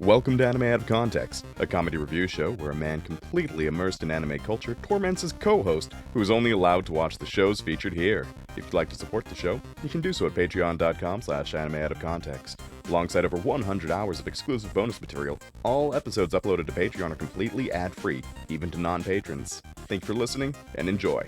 Welcome to Anime Out of Context, a comedy review show where a man completely immersed in anime culture torments his co-host, who is only allowed to watch the shows featured here. If you'd like to support the show, you can do so at patreon.com/animeoutofcontext. Alongside over 100 hours of exclusive bonus material, all episodes uploaded to Patreon are completely ad-free, even to non-patrons. Thank you for listening, and enjoy.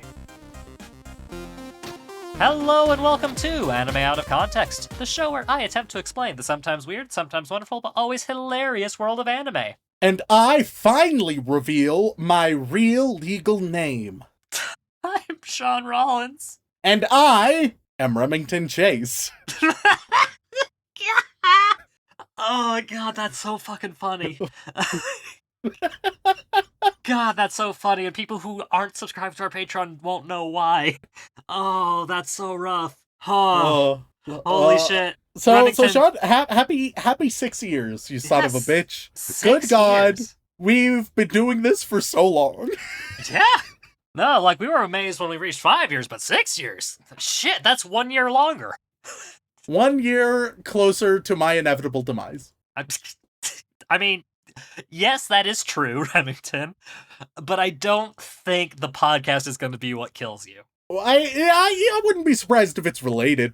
Hello and welcome to Anime Out of Context, the show where I attempt to explain the sometimes weird, sometimes wonderful, but always hilarious world of anime. And I finally reveal my real legal name. I'm Shaun Rollins. And I am Remington Chase. Oh my god, that's so fucking funny. God, that's so funny, and people who aren't subscribed to our Patreon won't know why. Oh, that's so rough. Oh, holy shit. So Remington. Sean, happy 6 years, you son of a Yes, bitch. 6 Good God, years. we've been doing this for so long. Yeah. No, like, we were amazed when we reached 5 years, but 6 years? Shit, that's 1 year longer. 1 year closer to my inevitable demise. I mean, yes, that is true, Remington, but I don't think the podcast is going to be what kills you. Well, I wouldn't be surprised if it's related.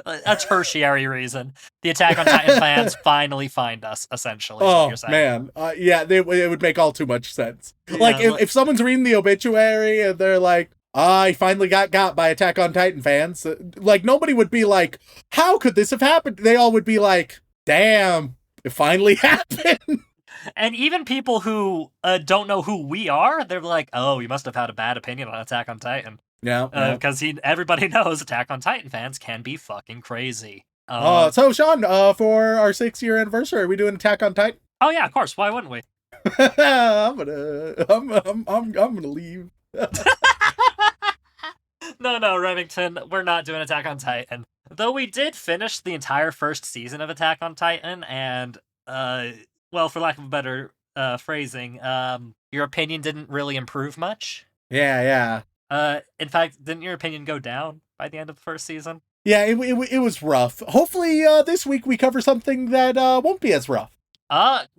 A tertiary reason. The Attack on Titan fans finally find us, essentially, is what you're saying. Man. It would make all too much sense. Yeah, Like, if someone's reading the obituary and they're like, I finally got by Attack on Titan fans, like, nobody would be like, how could this have happened? They all would be like, damn, it finally happened. And even people who don't know who we are, they're like, oh, you must have had a bad opinion on Attack on Titan. Yeah. Because everybody knows Attack on Titan fans can be fucking crazy. So Sean, for our 6-year anniversary, are we doing Attack on Titan? Oh yeah, of course. Why wouldn't we? I'm gonna leave. No, Remington, we're not doing Attack on Titan. Though we did finish the entire first season of Attack on Titan, and, well, for lack of a better phrasing, your opinion didn't really improve much. Yeah. In fact, didn't your opinion go down by the end of the first season? Yeah, it was rough. Hopefully, this week we cover something that won't be as rough.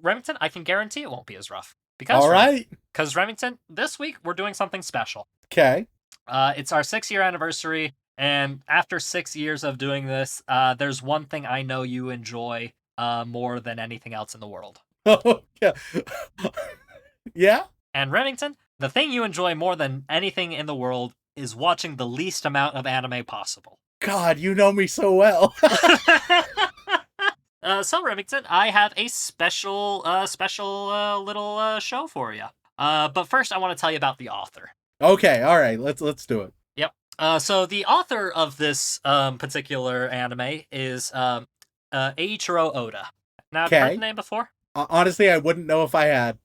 Remington, I can guarantee it won't be as rough. All right. Because, Remington, this week we're doing something special. Okay. It's our 6-year anniversary, and after 6 years of doing this, there's one thing I know you enjoy more than anything else in the world. Oh, yeah. Yeah? And Remington, the thing you enjoy more than anything in the world is watching the least amount of anime possible. God, you know me so well. So, Remington, I have a special little show for you. But first, I want to tell you about the author. Okay, all right, let's do it. Yep. So the author of this particular anime is Eiichiro Oda. Now, have you heard the name before? Honestly, I wouldn't know if I had.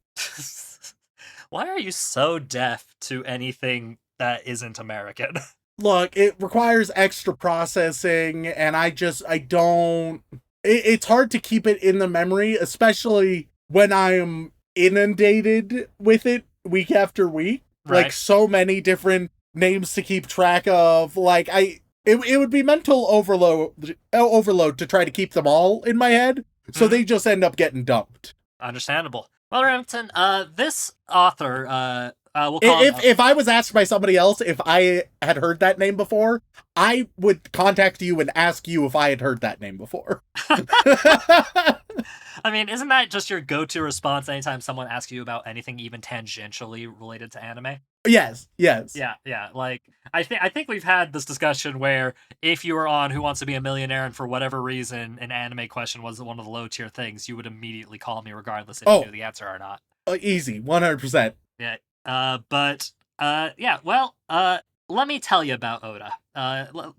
Why are you so deaf to anything that isn't American? Look, it requires extra processing, and I don't... It's hard to keep it in the memory, especially when I'm inundated with it week after week. Right. Like, so many different names to keep track of. Like, it would be mental overload to try to keep them all in my head, so they just end up getting dumped. Understandable. Well, Remington, this author, we'll call him... If I was asked by somebody else if I had heard that name before, I would contact you and ask you if I had heard that name before. I mean, isn't that just your go-to response anytime someone asks you about anything even tangentially related to anime? Yes. Yeah. Like, I think we've had this discussion where if you were on Who Wants to Be a Millionaire and for whatever reason an anime question was one of the low-tier things, you would immediately call me regardless if you knew the answer or not. Easy, 100%. Yeah. Let me tell you about Oda.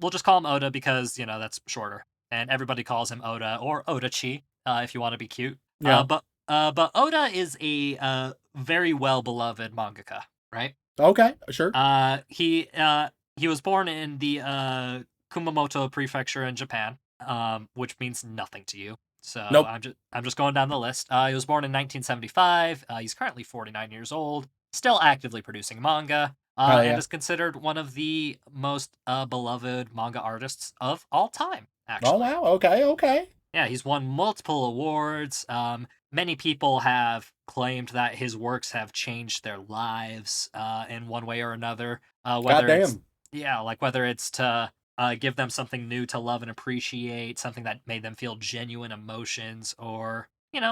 We'll just call him Oda because, that's shorter. And everybody calls him Oda, or Odachi, if you want to be cute. Yeah. But Oda is a very well-beloved mangaka, right? Okay, sure. He was born in the Kumamoto Prefecture in Japan, which means nothing to you. So nope. I'm just going down the list. He was born in 1975. He's currently 49 years old, still actively producing manga, and is considered one of the most beloved manga artists of all time. Actually. Oh wow! Okay. Yeah, he's won multiple awards. Many people have claimed that his works have changed their lives in one way or another. Whether it's Goddamn. whether it's to give them something new to love and appreciate, something that made them feel genuine emotions, or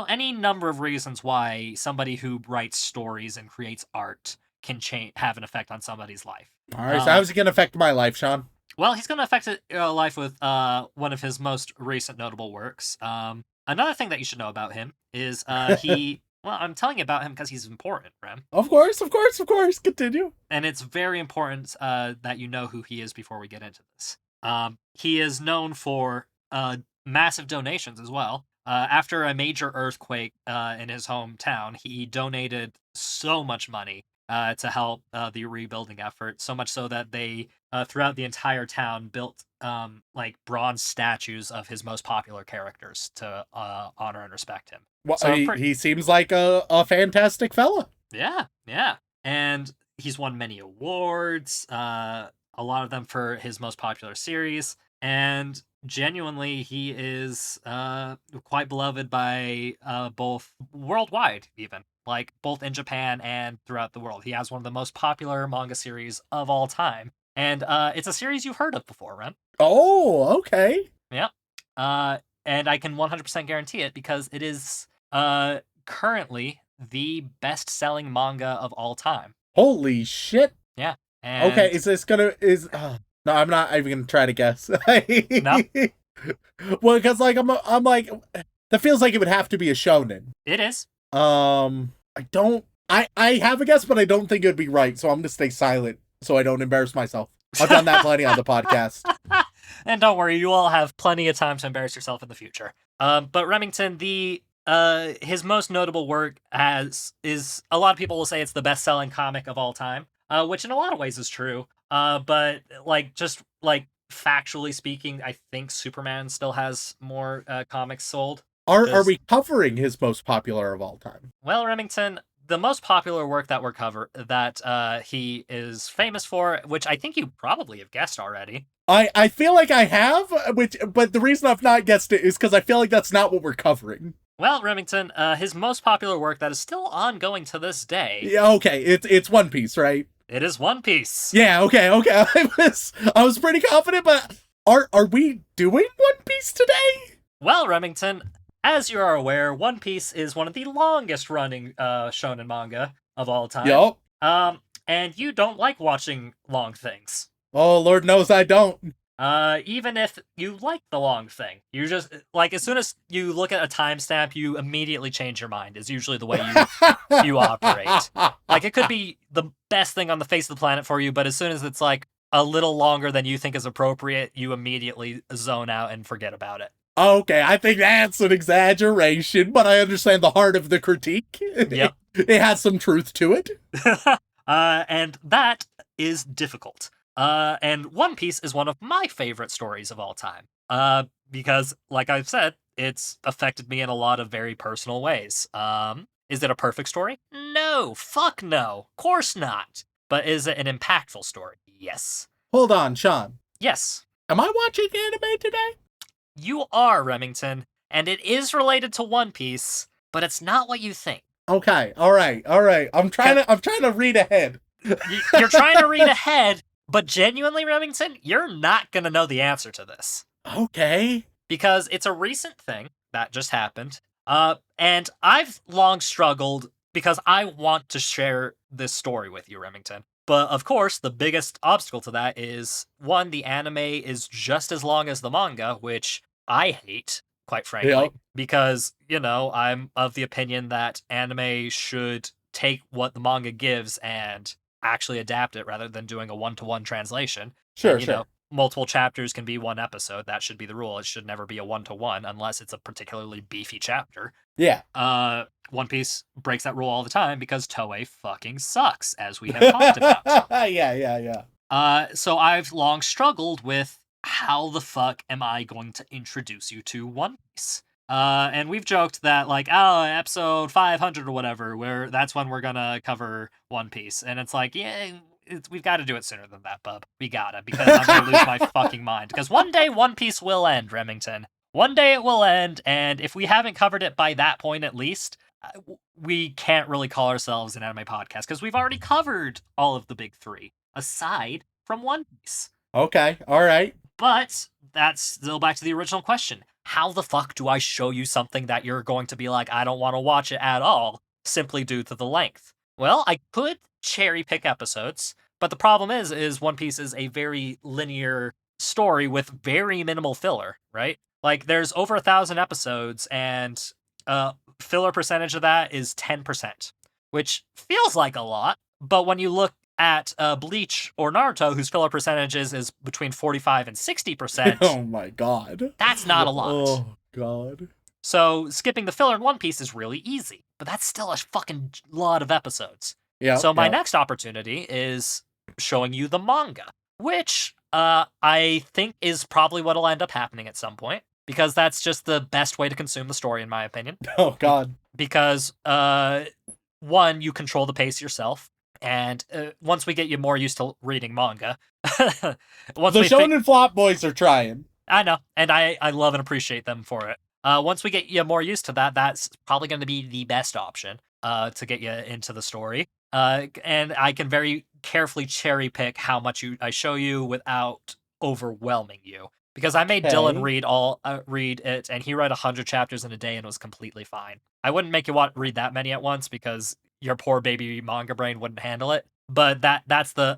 any number of reasons why somebody who writes stories and creates art can have an effect on somebody's life. All right, so how's it going to affect my life, Shaun? Well, he's going to affect life with one of his most recent notable works. Another thing that you should know about him is he. Well, I'm telling you about him because he's important, Rem. Of course. Continue. And it's very important that you know who he is before we get into this. He is known for massive donations as well. After a major earthquake in his hometown, he donated so much money to help the rebuilding effort, so much so that they, throughout the entire town, built bronze statues of his most popular characters to honor and respect him. Well, So he seems like a fantastic fella. yeah. And he's won many awards, a lot of them for his most popular series, and genuinely, he is quite beloved by both worldwide, even. Like, both in Japan and throughout the world. He has one of the most popular manga series of all time. And it's a series you've heard of before, Ren. Oh, okay. Yep. And I can 100% guarantee it because it is currently the best-selling manga of all time. Holy shit. Yeah. And Okay, is this gonna no, I'm not even gonna try to guess. No? Well, because I'm like, that feels like it would have to be a shonen. It is. I have a guess, but I don't think it would be right, so I'm gonna stay silent so I don't embarrass myself. I've done that plenty on the podcast. And don't worry, you all have plenty of time to embarrass yourself in the future. But Remington, his most notable work is a lot of people will say it's the best-selling comic of all time, which in a lot of ways is true. But factually speaking, I think Superman still has more comics sold. Are we covering his most popular of all time? Well, Remington, the most popular work that he is famous for, which I think you probably have guessed already. I feel like I have, but the reason I've not guessed it is because I feel like that's not what we're covering. Well, Remington, his most popular work that is still ongoing to this day. Yeah, okay, it's One Piece, right? It is One Piece. Yeah, okay. I was pretty confident, but are we doing One Piece today? Well, Remington, as you are aware, One Piece is one of the longest running shonen manga of all time. Yup. And you don't like watching long things. Oh, Lord knows I don't. Even if you like the long thing, you just as soon as you look at a timestamp, you immediately change your mind. Is usually the way you operate. Like, it could be the best thing on the face of the planet for you, but as soon as it's like a little longer than you think is appropriate, you immediately zone out and forget about it. Okay, I think that's an exaggeration, but I understand the heart of the critique. Yep. It has some truth to it. And that is difficult. And One Piece is one of my favorite stories of all time. Because, like I've said, it's affected me in a lot of very personal ways. Is it a perfect story? No. Fuck no. Of course not. But is it an impactful story? Yes. Hold on, Shaun. Yes. Am I watching anime today? You are, Remington, and it is related to One Piece, but it's not what you think. Okay, all right. I'm trying to read ahead. You're trying to read ahead, but genuinely, Remington, you're not gonna know the answer to this. Okay. Because it's a recent thing that just happened. And I've long struggled because I want to share this story with you, Remington. But of course, the biggest obstacle to that is, one, the anime is just as long as the manga, which I hate, quite frankly, Yep. because, I'm of the opinion that anime should take what the manga gives and actually adapt it rather than doing a one-to-one translation. Sure, And, sure. multiple chapters can be one episode. That should be the rule. It should never be a one-to-one unless it's a particularly beefy chapter. Yeah. One Piece breaks that rule all the time because Toei fucking sucks, as we have talked about. Yeah. So I've long struggled with how the fuck am I going to introduce you to One Piece? And we've joked that, episode 500 or whatever, where that's when we're gonna cover One Piece. And it's like, yeah, we've got to do it sooner than that, bub. We gotta, because I'm gonna lose my fucking mind. Because one day One Piece will end, Remington. One day it will end, and if we haven't covered it by that point at least, we can't really call ourselves an anime podcast because we've already covered all of the big three, aside from One Piece. Okay, all right. But that's still back to the original question. How the fuck do I show you something that you're going to be like, I don't want to watch it at all, simply due to the length? Well, I could cherry pick episodes, but the problem is One Piece is a very linear story with very minimal filler, right? Like, there's over 1,000 episodes, and filler percentage of that is 10%, which feels like a lot, but when you look at Bleach or Naruto, whose filler percentages is between 45 and 60%, Oh my god. that's not a lot. Oh god. So skipping the filler in One Piece is really easy, but that's still a fucking lot of episodes. Yeah. So my next opportunity is showing you the manga, which I think is probably what'll end up happening at some point, because that's just the best way to consume the story, in my opinion. Oh god. Because one, you control the pace yourself, and once we get you more used to reading manga, once The we Shonen Flop boys are trying. I know, and I love and appreciate them for it. Once we get you more used to that, that's probably going to be the best option to get you into the story. And I can very carefully cherry pick how much I show you without overwhelming you. Because I made Dylan read it, and he read 100 chapters in a day and was completely fine. I wouldn't make you read that many at once because your poor baby manga brain wouldn't handle it. But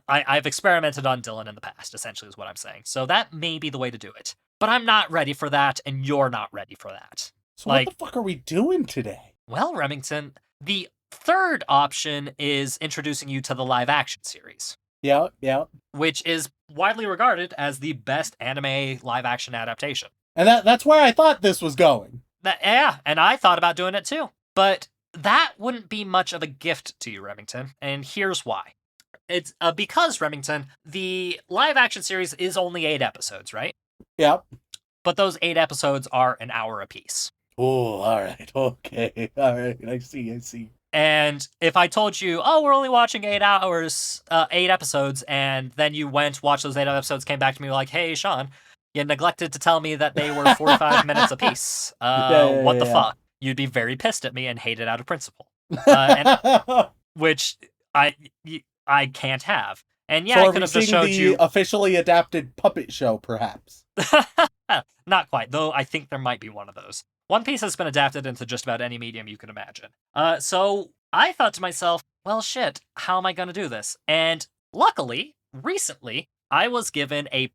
I've experimented on Dylan in the past, essentially is what I'm saying. So that may be the way to do it. But I'm not ready for that, and you're not ready for that. So what the fuck are we doing today? Well, Remington, the third option is introducing you to the live action series. Yeah. Which is widely regarded as the best anime live action adaptation. And that's where I thought this was going. Yeah, and I thought about doing it too. But that wouldn't be much of a gift to you, Remington, and here's why. It's because, Remington, the live action series is only 8 episodes, right? Yep. But those 8 episodes are an hour apiece. Oh, all right. Okay. All right. I see. And if I told you, oh, we're only watching 8 episodes, and then you went, watched those 8 episodes, came back to me like, hey, Shaun, you neglected to tell me that they were 45 minutes apiece. What the fuck? You'd be very pissed at me and hate it out of principle. Which I can't have. And yeah, so I could have just showed you officially adapted puppet show, perhaps. Not quite, though I think there might be one of those. One Piece has been adapted into just about any medium you can imagine. So I thought to myself, well, shit, how am I going to do this? And luckily, recently, I was given a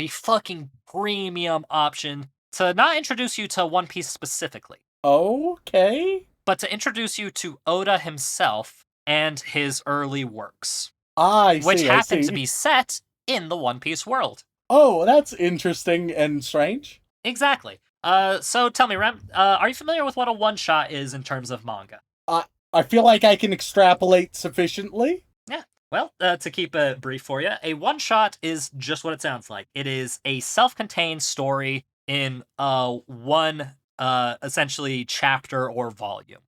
fucking premium option to not introduce you to One Piece specifically. Okay. But to introduce you to Oda himself and his early works. Which happen to be set in the One Piece world. Oh, that's interesting and strange. Exactly. So tell me, Rem, are you familiar with what a one-shot is in terms of manga? I feel like I can extrapolate sufficiently. Yeah. Well, to keep it brief for you, a one-shot is just what it sounds like. It is a self-contained story in one, essentially, chapter or volume.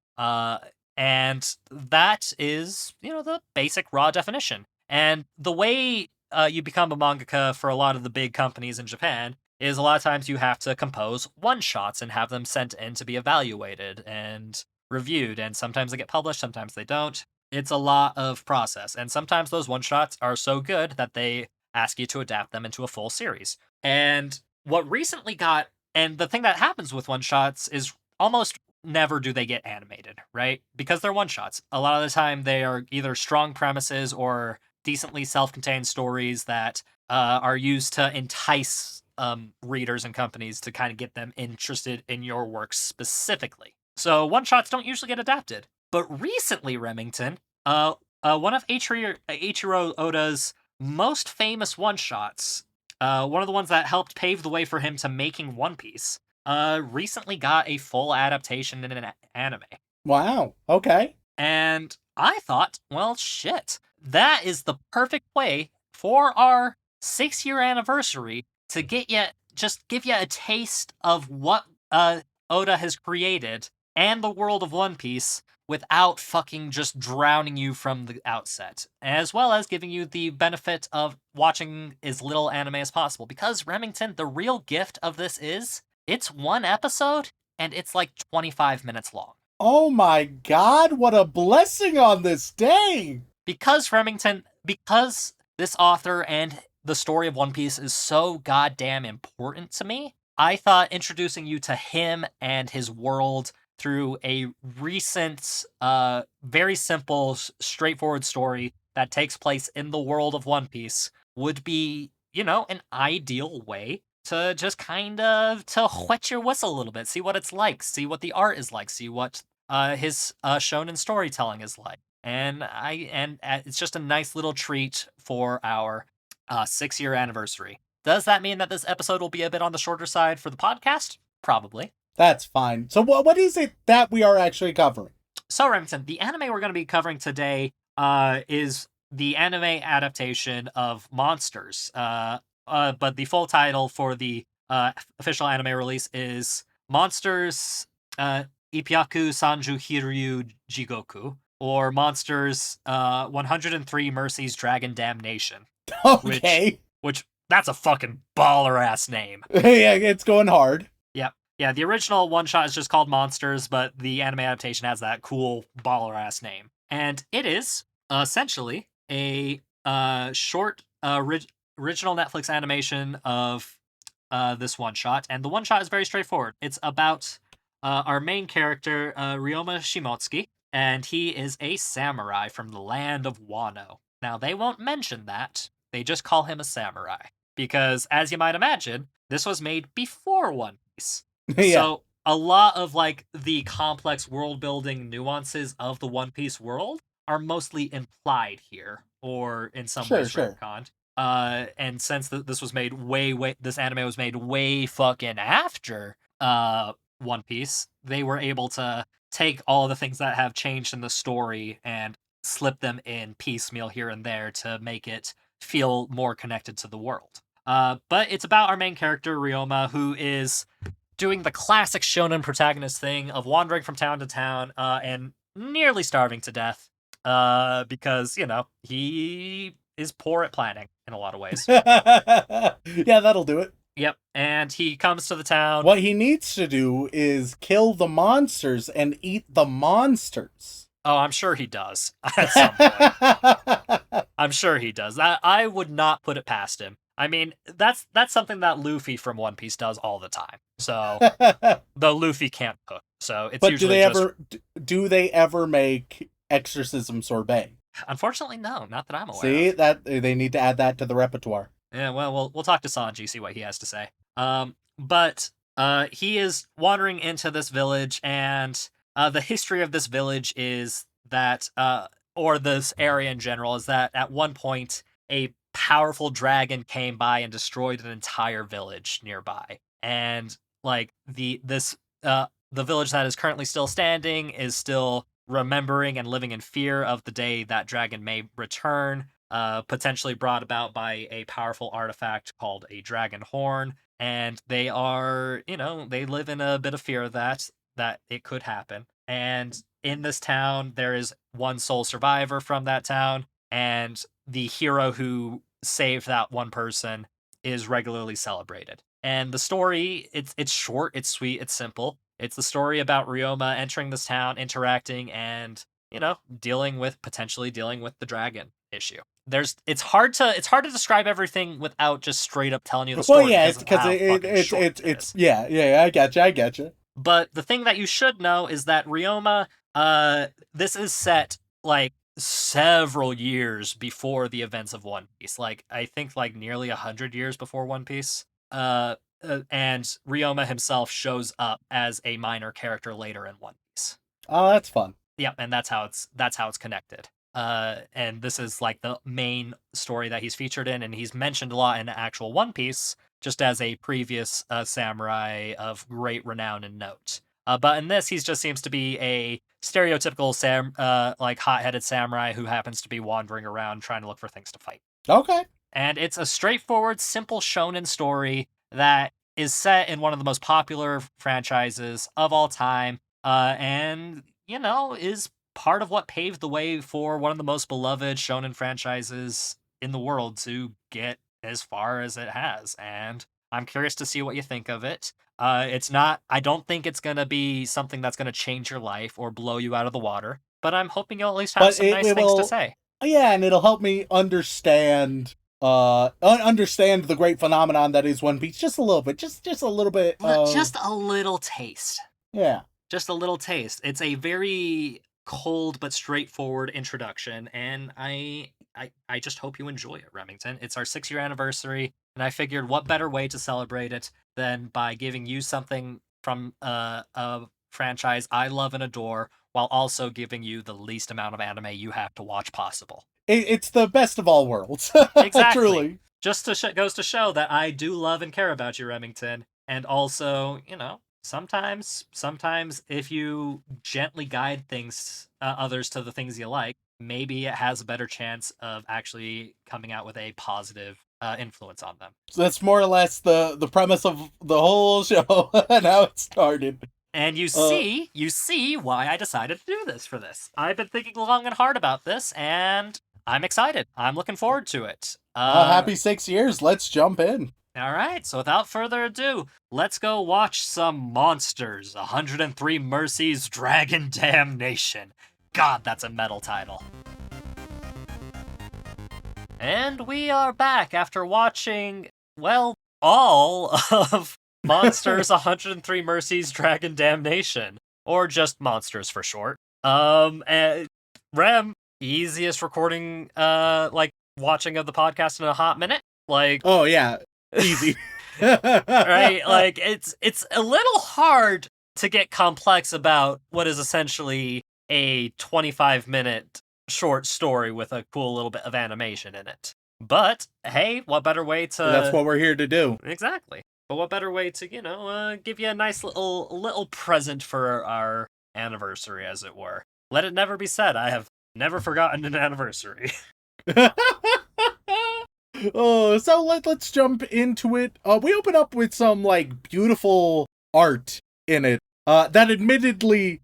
And that is, the basic raw definition. And the way you become a mangaka for a lot of the big companies in Japan is a lot of times you have to compose one-shots and have them sent in to be evaluated and reviewed, and sometimes they get published, sometimes they don't. It's a lot of process, and sometimes those one-shots are so good that they ask you to adapt them into a full series. And what recently and the thing that happens with one-shots is almost never do they get animated, right? Because they're one-shots. A lot of the time they are either strong premises or decently self-contained stories that are used to entice readers and companies to kind of get them interested in your work specifically. So one-shots don't usually get adapted. But recently, Remington, one of Eiichiro Oda's most famous one-shots, one of the ones that helped pave the way for him to making One Piece, recently got a full adaptation in an anime. Wow, okay. And I thought, well, shit, that is the perfect way for our 6-year anniversary to give you a taste of what Oda has created and the world of One Piece without fucking just drowning you from the outset, as well as giving you the benefit of watching as little anime as possible. Because, Remington, the real gift of this is It's one episode, and it's like 25 minutes long. Oh my god, what a blessing on this day! Because this author and the story of One Piece is so goddamn important to me, I thought introducing you to him and his world through a recent, very simple, straightforward story that takes place in the world of One Piece would be, an ideal way to just kind of to whet your whistle a little bit, see what it's like, see what the art is like, see what his shonen storytelling is like. And it's just a nice little treat for our 6-year anniversary. Does that mean that this episode will be a bit on the shorter side for the podcast? Probably. That's fine. So what is it that we are actually covering? So, Remington, the anime we're going to be covering today is the anime adaptation of Monsters. But the full title for the official anime release is Monsters Ipyaku Sanju Hiryu Jigoku, or Monsters 103 Mercies Dragon Damnation. Okay. Which that's a fucking baller-ass name. Yeah, it's going hard. Yeah, the original one-shot is just called Monsters, but the anime adaptation has that cool baller-ass name. And it is essentially a short original Netflix animation of this one-shot. And the one-shot is very straightforward. It's about our main character, Ryoma Shimotsuki, and he is a samurai from the land of Wano. Now, they won't mention that. They just call him a samurai. Because, as you might imagine, this was made before One Piece. Yeah. So a lot of like the complex world building nuances of the One Piece world are mostly implied here, or in some ways retconned. And since this was made this anime was made way fucking after One Piece, they were able to take all the things that have changed in the story and slip them in piecemeal here and there to make it feel more connected to the world. But it's about our main character, Ryoma, who is doing the classic shonen protagonist thing of wandering from town to town and nearly starving to death because, he is poor at planning in a lot of ways. Yeah, that'll do it. Yep, and he comes to the town. What he needs to do is kill the monsters and eat the monsters. Oh, I'm sure he does at some point. I'm sure he does. I would not put it past him. I mean, that's something that Luffy from One Piece does all the time. So, though Luffy can't cook, so it's usually do they ever make exorcism sorbet? Unfortunately, no, not that I'm aware. See, that they need to add that to the repertoire. Yeah, well, we'll talk to Sanji, see what he has to say. But he is wandering into this village, and the history of this village is that, or this area in general, is that at one point a powerful dragon came by and destroyed an entire village nearby, and like the village that is currently still standing is still remembering and living in fear of the day that dragon may return, potentially brought about by a powerful artifact called a dragon horn. And they are, they live in a bit of fear of that it could happen. And in this town, there is one sole survivor from that town, and the hero who saved that one person is regularly celebrated. And the story, it's short, it's sweet, it's simple. It's the story about Ryoma entering this town, interacting, and potentially dealing with the dragon issue. It's hard to describe everything without just straight up telling you the story. Well, yeah, it's because it's yeah, I getcha. But the thing that you should know is that Ryoma, this is set like several years before the events of One Piece. Like, I think like nearly 100 years before One Piece. And Ryoma himself shows up as a minor character later in One Piece. Oh, that's fun. Yeah, and that's how it's connected. And this is like the main story that he's featured in, and he's mentioned a lot in actual One Piece, just as a previous samurai of great renown and note. But in this, he just seems to be a stereotypical like hot-headed samurai who happens to be wandering around trying to look for things to fight. Okay. And it's a straightforward, simple shonen story that is set in one of the most popular franchises of all time, and, is part of what paved the way for one of the most beloved shonen franchises in the world to get as far as it has. And I'm curious to see what you think of it. I don't think it's going to be something that's going to change your life or blow you out of the water, but I'm hoping you'll at least have But some it, nice it things to will, say. yeah, and it'll help me understand understand the great phenomenon that is One Piece just a little bit, just a little bit. Just a little taste. Yeah. Just a little taste. It's a very cold but straightforward introduction, and I just hope you enjoy it, Remington. It's our 6-year anniversary, and I figured what better way to celebrate it than by giving you something from a franchise I love and adore, while also giving you the least amount of anime you have to watch possible. It's the best of all worlds. Exactly. Truly. Just goes to show that I do love and care about you, Remington, and also, sometimes if you gently guide things others to the things you like, maybe it has a better chance of actually coming out with a positive influence on them. So that's more or less the premise of the whole show and how it started. And you see why I decided to do this for this. I've been thinking long and hard about this, and I'm excited. I'm looking forward to it. Happy 6 years. Let's jump in. All right, so without further ado, let's go watch some monsters. 103 Mercies Dragon Damnation. God, that's a metal title. And we are back after watching, well, all of Monsters 103 Mercies Dragon Damnation. Or just Monsters for short. And Rem, easiest recording, watching of the podcast in a hot minute. Oh, yeah. Easy. Right? It's a little hard to get complex about what is essentially a 25-minute short story with a cool little bit of animation in it. But, hey, what better way to... That's what we're here to do. Exactly. But what better way to, give you a nice little present for our anniversary, as it were. Let it never be said, I have never forgotten an anniversary. So let's jump into it. We open up with some beautiful art in it. That admittedly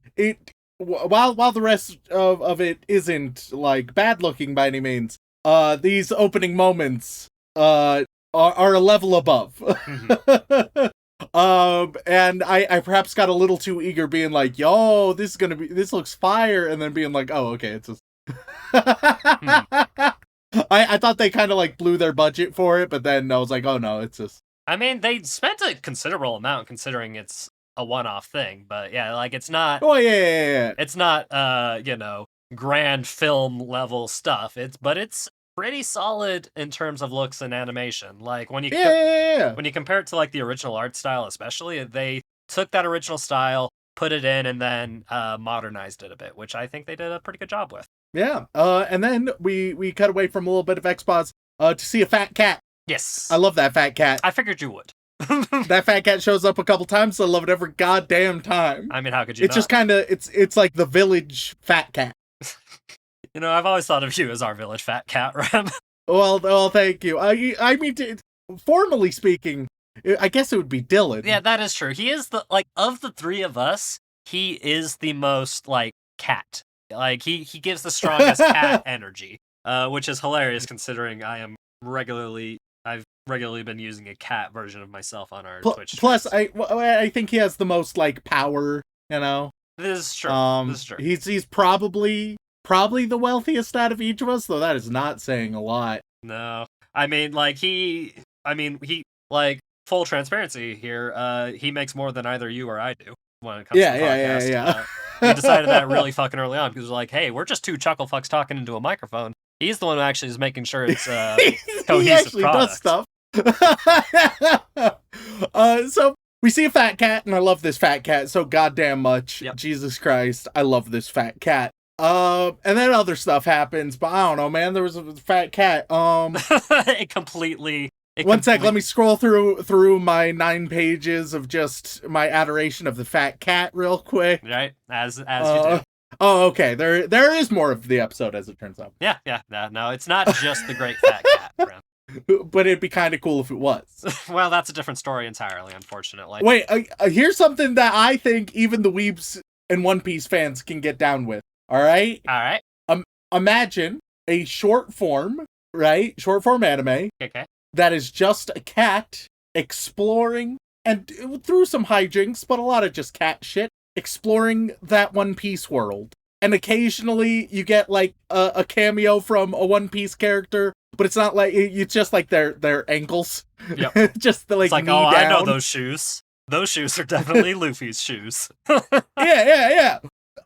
while the rest of it isn't bad looking by any means, these opening moments are a level above. Mm-hmm. And I perhaps got a little too eager, being like, "Yo, this looks fire," and then being like, "Oh, okay, it's just." I thought they kind of blew their budget for it, but then I was like, oh no, it's just... I mean, they spent a considerable amount considering it's a one-off thing, but yeah, it's not... Oh, yeah. It's not, grand film level stuff. It's pretty solid in terms of looks and animation. When you when you compare it to the original art style, especially, they took that original style, put it in, and then modernized it a bit, which I think they did a pretty good job with. Yeah. And then we cut away from a little bit of expos to see a fat cat. Yes. I love that fat cat. I figured you would. That fat cat shows up a couple times, so I love it every goddamn time. I mean, how could you not? Just kind of, it's like the village fat cat. I've always thought of you as our village fat cat, Rem. Well, thank you. I mean, formally speaking, I guess it would be Dylan. Yeah, that is true. He is of the three of us, he is the most, cat. He gives the strongest cat energy, which is hilarious considering I've regularly been using a cat version of myself on our Twitch streams. Plus, I think he has the most power. This is true. This is true. He's probably the wealthiest out of each of us, though that is not saying a lot. No, I mean full transparency here. He makes more than either you or I do when it comes to the podcast. Yeah. We decided that really fucking early on because we're like, hey, we're just two chuckle fucks talking into a microphone. He's the one who actually is making sure it's cohesive he actually product. does stuff. So we see a fat cat, and I love this fat cat so goddamn much. Yep. Jesus Christ, I love this fat cat. And then other stuff happens, but I don't know, man. There was a fat cat. One sec, let me scroll through my 9 pages of just my adoration of the fat cat real quick. Right, as you do. Oh, okay. There is more of the episode, as it turns out. Yeah. No, it's not just the great fat cat, friend. But it'd be kind of cool if it was. Well, that's a different story entirely, unfortunately. Wait, here's something that I think even the weebs and One Piece fans can get down with. All right? All right. Imagine a short form anime. Okay. That is just a cat exploring, and through some hijinks, but a lot of just cat shit, exploring that One Piece world. And occasionally you get like a cameo from a One Piece character, but it's not like it's just like their ankles. Yep. Just the like It's like, knee oh, down. I know those shoes. Those shoes are definitely Luffy's shoes. Yeah.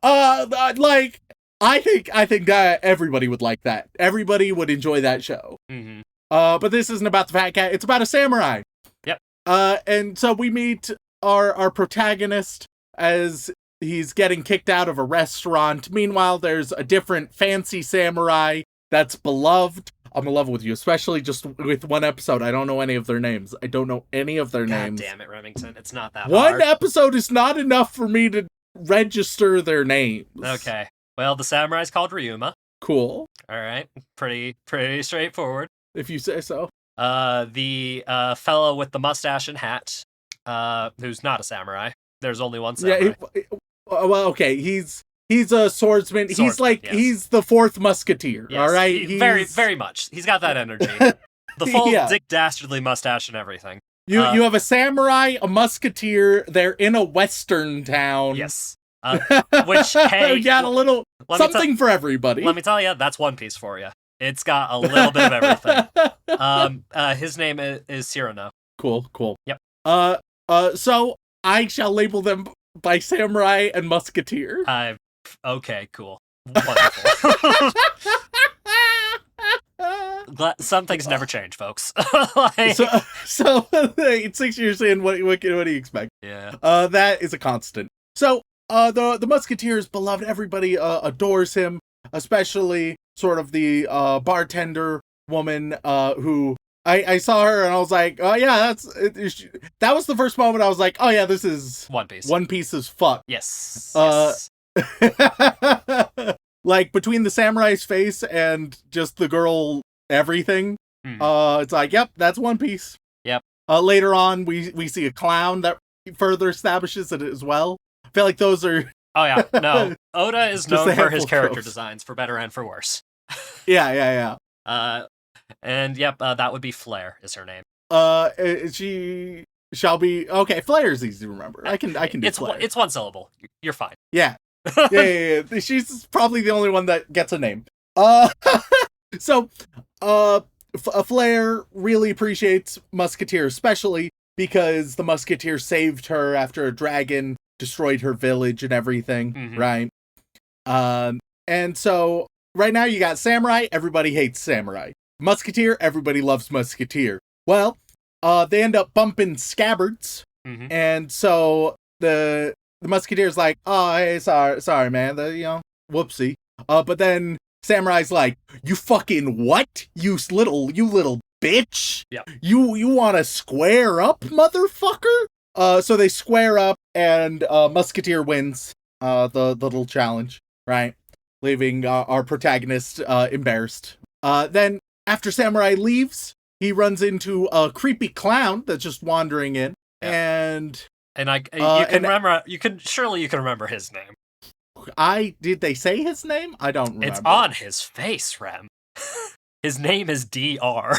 Like I think everybody would like that. Everybody would enjoy that show. Mm-hmm. But this isn't about the fat cat. It's about a samurai. Yep. And so we meet our protagonist as he's getting kicked out of a restaurant. Meanwhile, there's a different fancy samurai that's beloved. I'm in love with you, especially just with one episode. I don't know any of their names. I don't know any of their names. God damn it, Remington. It's not that One hard. episode is not enough for me to register their names. Okay. Well, the samurai's called Ryuma. Cool. All right. Pretty straightforward. If you say so. The fellow with the mustache and hat, who's not a samurai. There's only one samurai. Yeah, well, okay, he's a swordsman. He's like, yes. He's the fourth musketeer, Yes, all right? very, very much. He's got that energy. The full Dick Dastardly mustache and everything. You have a samurai, a musketeer, they're in a western town. Yes. Which, hey... we got a little... something for everybody. Let me tell you, that's One Piece for you. It's got a little bit of everything. His name is Cyrano. Cool. Yep. So I shall label them by samurai and musketeer. Okay, cool. Wonderful. Some things never change, folks. So 6 years in, what do you expect? Yeah. That is a constant. So the musketeer is beloved. Everybody adores him, especially sort of the bartender woman who I saw her and I was like, oh yeah, that was the first moment I was like, oh yeah, this is One Piece. One Piece as fuck. Yes. Like between the samurai's face and just the girl everything, it's like, yep, that's One Piece. Yep. Later on we see a clown that further establishes it as well. I feel like those are Oh yeah, no. Oda is known for his character tropes. designs, for better and for worse. Yeah. And yep, that would be Flare is her name. She shall be okay. Flare is easy to remember. I can do Flare. It's one syllable. You're fine. Yeah. She's probably the only one that gets a name. So, Flare really appreciates Musketeer, especially because the Musketeer saved her after a dragon destroyed her village and everything, right? And so right now you got Samurai, everybody hates Samurai. Musketeer, everybody loves Musketeer. Well, they end up bumping Scabbards, and so the Musketeer's like, oh, hey, sorry, man, whoopsie. But then Samurai's like, you fucking what? You little bitch? Yeah. You want to square up, motherfucker? So they square up, and Musketeer wins the little challenge, right? Leaving our protagonist embarrassed. Then, after Samurai leaves, he runs into a creepy clown that's just wandering in, and you can remember his name. Did they say his name? I don't remember. It's on his face, Rem. His name is DR.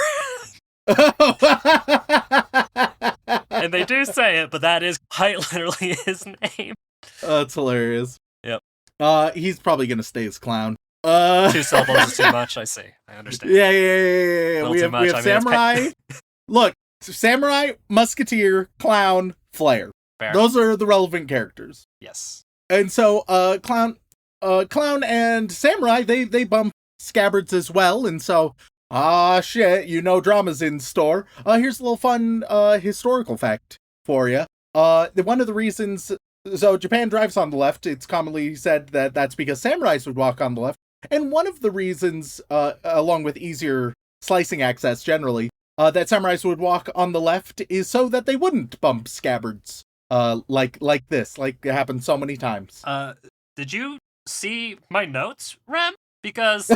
And they do say it, but that is quite literally his name. That's hilarious. Yep. He's probably gonna stay as clown. 2 syllables is too much, I see. I understand. Yeah. We have Samurai. Look, Samurai, Musketeer, Clown, Flare. Fair. Those are the relevant characters. Yes. And so, Clown and Samurai, they bump Scabbards as well, and so, shit, drama's in store. Here's a little fun, historical fact for you. One of the reasons, so Japan drives on the left, it's commonly said that that's because samurais would walk on the left, and one of the reasons, along with easier slicing access generally, that samurais would walk on the left is so that they wouldn't bump Scabbards. Like this, like it happened so many times. Did you see my notes, Rem? Because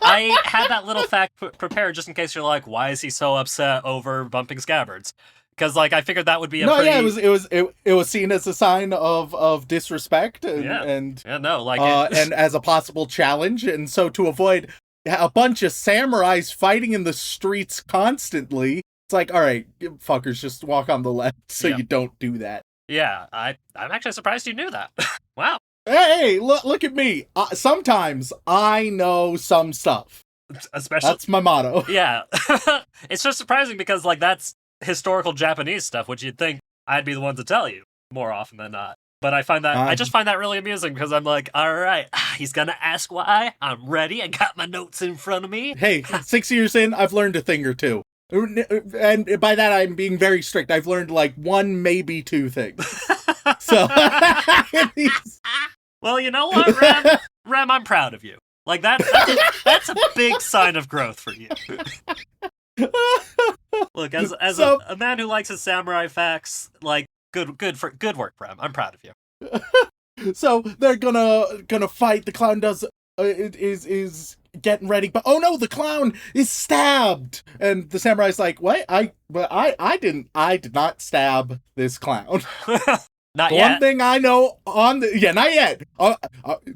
I had that little fact prepared just in case you're like, why is he so upset over bumping Scabbards? Because I figured that would be it was seen as a sign of disrespect and as a possible challenge, and so to avoid a bunch of samurais fighting in the streets constantly, It's like, all right, fuckers, just walk on the left so Yep. you don't do that. Yeah, I'm actually surprised you knew that. Wow. Hey, look at me. Sometimes I know some stuff. Especially, That's my motto. yeah. It's just surprising because, like, that's historical Japanese stuff, which you'd think I'd be the one to tell you more often than not. But I just find that really amusing because I'm like, all right, he's gonna ask why. I'm ready. I got my notes in front of me. Hey, 6 years in, I've learned a thing or two. And by that, I'm being very strict. I've learned like 1, maybe 2 things. So, well, you know what, Rem, I'm proud of you. Like that's a big sign of growth for you. Look, as a man who likes his samurai facts, like good work, Rem. I'm proud of you. So they're gonna fight. The clown is getting ready, but oh no, the clown is stabbed, and the samurai's like, "What? I did not stab this clown." Not yet. One thing I know not yet.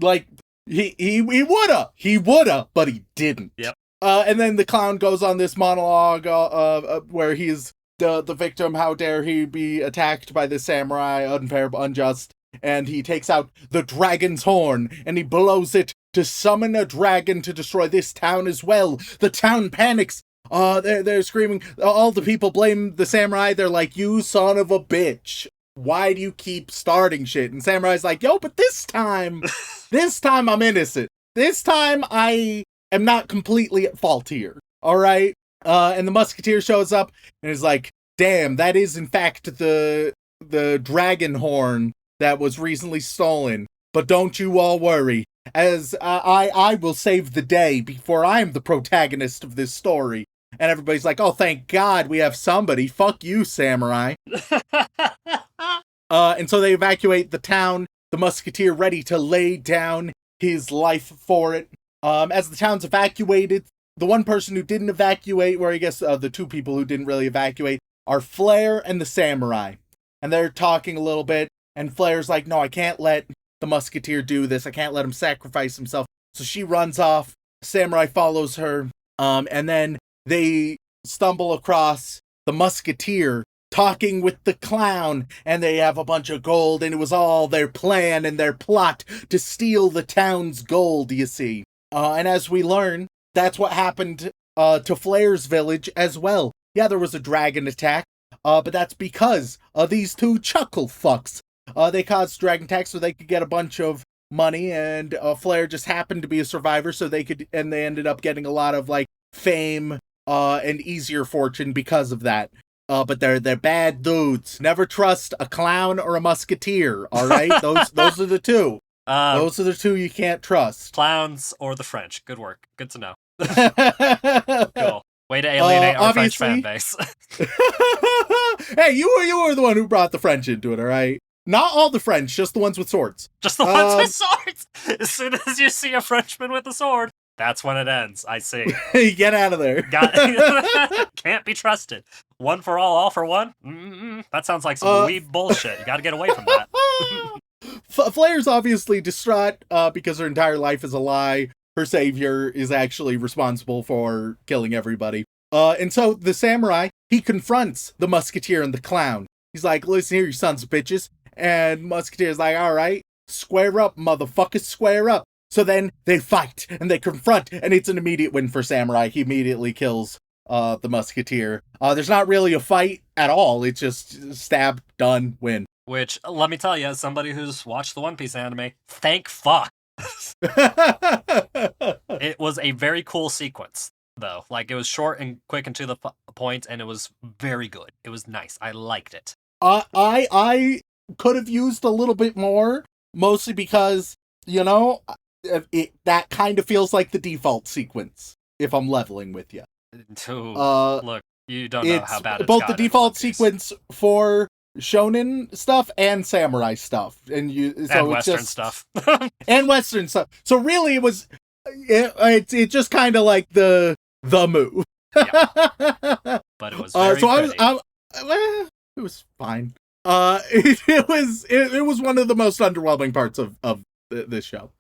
Like he woulda, but he didn't. Yep. And then the clown goes on this monologue where he's the victim. How dare he be attacked by the samurai? Unfair, unjust. And he takes out the dragon's horn and he blows it to summon a dragon to destroy this town as well. The town panics. They're screaming. All the people blame the samurai. They're like, "You son of a bitch. Why do you keep starting shit?" And Samurai's like, "Yo, but this time I'm innocent. This time I am not completely at fault here. All right?" And the musketeer shows up and is like, "Damn, that is in fact the dragon horn that was recently stolen. But don't you all worry, as I will save the day before I'm the protagonist of this story." And everybody's like, "Oh, thank God we have somebody. Fuck you, samurai." And so they evacuate the town, the musketeer ready to lay down his life for it. As the town's evacuated, the one person who didn't evacuate, or I guess the 2 people who didn't really evacuate, are Flare and the samurai. And they're talking a little bit, and Flare's like, "No, I can't let the musketeer do this. I can't let him sacrifice himself." So she runs off, samurai follows her, and then they stumble across the musketeer talking with the clown, and they have a bunch of gold, and it was all their plan and their plot to steal the town's gold, you see. And as we learn, that's what happened to Flare's village as well. Yeah, there was a dragon attack, but that's because of these 2 chuckle fucks. They caused dragon attack so they could get a bunch of money, and Flare just happened to be a survivor, so they ended up getting a lot of like fame and easier fortune because of that. But they're bad dudes. Never trust a clown or a musketeer. All right, those are the 2. Those are the 2 you can't trust. Clowns or the French. Good work. Good to know. Cool. Way to alienate our French fan base. Hey, you were the one who brought the French into it. All right, not all the French, just the ones with swords. Just the ones with swords. As soon as you see a Frenchman with a sword, that's when it ends. I see. Get out of there. Can't be trusted. One for all for one? That sounds like some weeb bullshit. You gotta get away from that. Flare's obviously distraught because her entire life is a lie. Her savior is actually responsible for killing everybody. And so the samurai, he confronts the musketeer and the clown. He's like, "Listen here, you sons of bitches." And musketeer's like, "All right, square up, motherfuckers, square up." So then they fight and they confront, and it's an immediate win for samurai. He immediately kills the musketeer. There's not really a fight at all. It's just stab, done, win. Which, let me tell you, as somebody who's watched the One Piece anime, thank fuck. It was a very cool sequence, though. Like, it was short and quick and to the point, and it was very good. It was nice. I liked it. I could have used a little bit more, mostly because, you know, that kind of feels like the default sequence, if I'm leveling with you. Look, you don't know how bad it's both the default sequence for shonen stuff and samurai stuff, and Western stuff. And Western stuff. So really, it just kind of like the move. Yeah. But it was very it was fine. It was one of the most underwhelming parts of this show,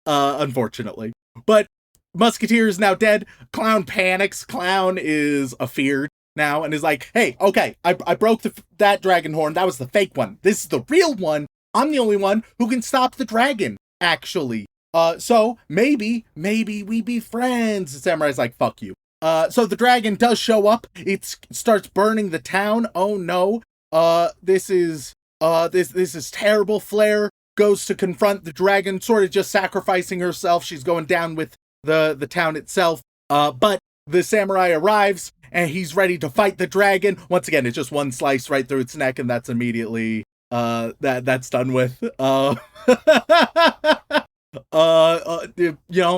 unfortunately. But Musketeer is now dead. Clown panics. Clown is afeared. now and is like, hey, okay, I broke that dragon horn. That was the fake one. This is the real one. I'm the only one who can stop the dragon, actually. So maybe we be friends. The samurai's like, fuck you. So the dragon does show up. It starts burning the town. Oh no. This is terrible. Flare goes to confront the dragon, sort of just sacrificing herself. She's going down with the town itself. But the samurai arrives and he's ready to fight the dragon. Once again, it's just one slice right through its neck, and that's immediately that's done with. You know,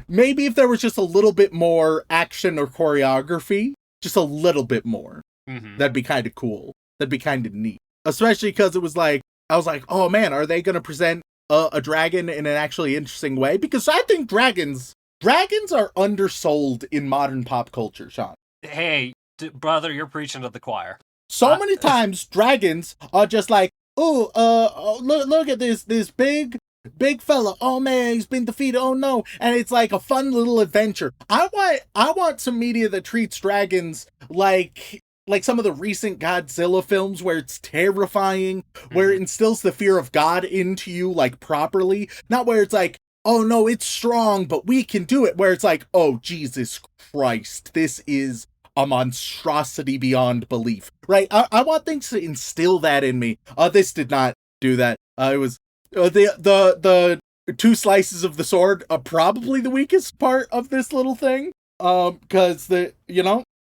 maybe if there was just a little bit more action or choreography, just a little bit more, that'd be kind of cool. That'd be kind of neat. Especially because it was like, I was like, oh man, are they going to present a dragon in an actually interesting way? Because I think dragons are undersold in modern pop culture, Shaun. Hey, brother, you're preaching to the choir. So many times dragons are just like, look at this big fella. Oh man, he's been defeated. Oh no. And it's like a fun little adventure. I want some media that treats dragons like some of the recent Godzilla films where it's terrifying, where it instills the fear of God into you, like, properly. Not where it's like, oh no, it's strong, but we can do it. Where it's like, oh, Jesus Christ, this is a monstrosity beyond belief, right? I want things to instill that in me. This did not do that. It was the two slices of the sword are probably the weakest part of this little thing. Because there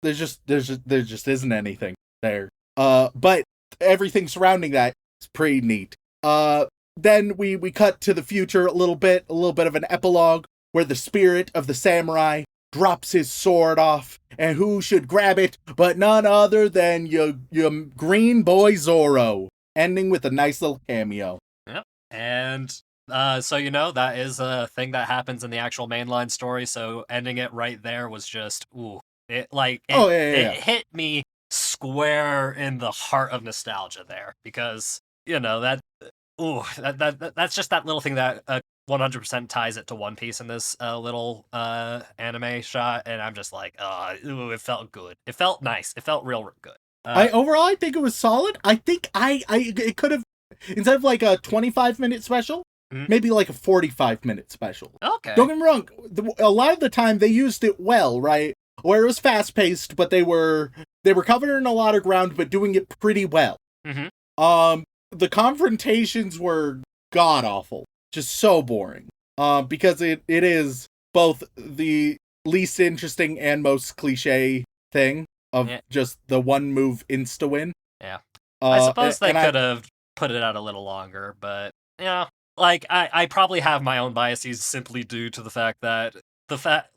just isn't anything there. But everything surrounding that is pretty neat. Then we cut to the future a little bit of an epilogue where the spirit of the samurai drops his sword off, and who should grab it but none other than your green boy Zoro, ending with a nice little cameo. Yep. And so that is a thing that happens in the actual mainline story, so ending it right there was just it hit me square in the heart of nostalgia there, because that's just that little thing that 100% ties it to One Piece in this little anime shot, and I'm just like, it felt good. It felt nice. It felt real good. I think it was solid. I think it could have, instead of like a 25-minute special, maybe like a 45-minute special. Okay. Don't get me wrong. A lot of the time they used it well, right? Where it was fast-paced, but they were covering a lot of ground, but doing it pretty well. The confrontations were god-awful. Just so boring. Because it is both the least interesting and most cliche thing of just the one move insta-win. Yeah. I suppose they could have put it out a little longer, but, I probably have my own biases simply due to the fact that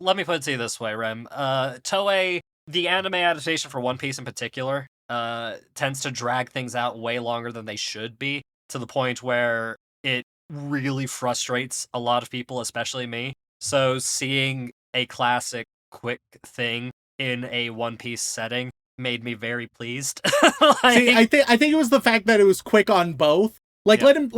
let me put it to you this way, Rem. Toei, the anime adaptation for One Piece in particular, tends to drag things out way longer than they should be, to the point where it really frustrates a lot of people, especially me. So seeing a classic quick thing in a One Piece setting made me very pleased. See, I think it was the fact that it was quick on both. Let him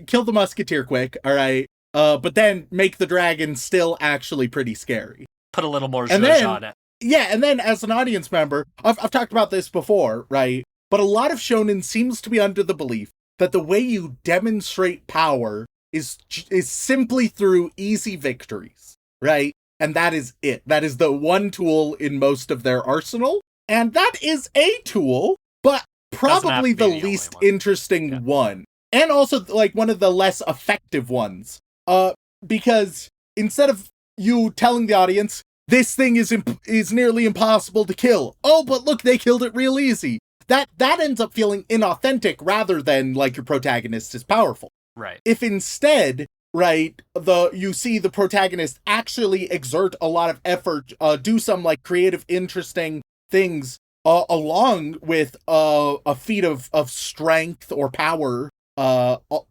kill the musketeer quick, all right? But then make the dragon still actually pretty scary. Put a little more zhuzh on it. Yeah, and then as an audience member, I've talked about this before, right? But a lot of shonen seems to be under the belief that the way you demonstrate power is simply through easy victories, right? And that is it. That is the one tool in most of their arsenal. And that is a tool, but probably the least interesting one. And also, like, one of the less effective ones. Because instead of you telling the audience, this thing is nearly impossible to kill. Oh, but look, they killed it real easy. That ends up feeling inauthentic rather than like your protagonist is powerful. Right. If instead, right, you see the protagonist actually exert a lot of effort, do some like creative, interesting things, along with a feat of strength or power,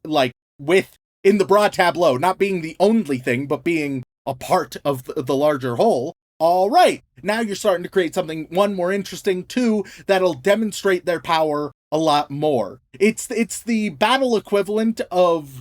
like with in the broad tableau, not being the only thing, but being a part of the larger whole. All right, now you're starting to create something, one, more interesting, two, that'll demonstrate their power a lot more. It's the battle equivalent of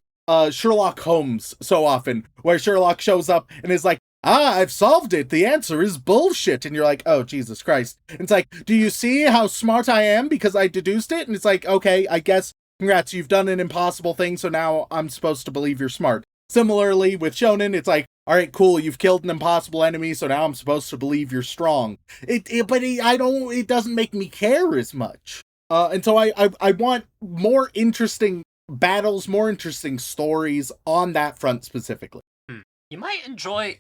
Sherlock Holmes so often, where Sherlock shows up and is like, I've solved it. The answer is bullshit. And you're like, oh, Jesus Christ. And it's like, do you see how smart I am because I deduced it? And it's like, okay, I guess, congrats, you've done an impossible thing, so now I'm supposed to believe you're smart. Similarly, with Shonen, it's like, all right, cool, you've killed an impossible enemy, so now I'm supposed to believe you're strong. It doesn't make me care as much. And so I want more interesting battles, more interesting stories on that front specifically. You might enjoy,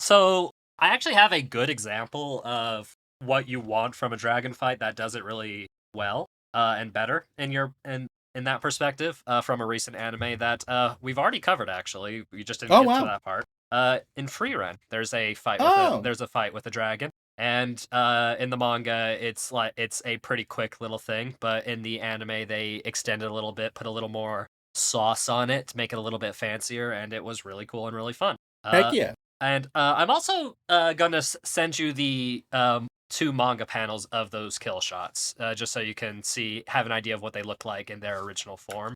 so I actually have a good example of what you want from a dragon fight that does it really well and better in that perspective from a recent anime that we've already covered. Actually, we just didn't get to that part. In Free Run, there's a fight with a dragon, and in the manga, it's a pretty quick little thing, but in the anime, they extend it a little bit, put a little more sauce on it to make it a little bit fancier, and it was really cool and really fun. Heck yeah. And I'm also gonna send you the 2 manga panels of those kill shots, just so you can have an idea of what they look like in their original form,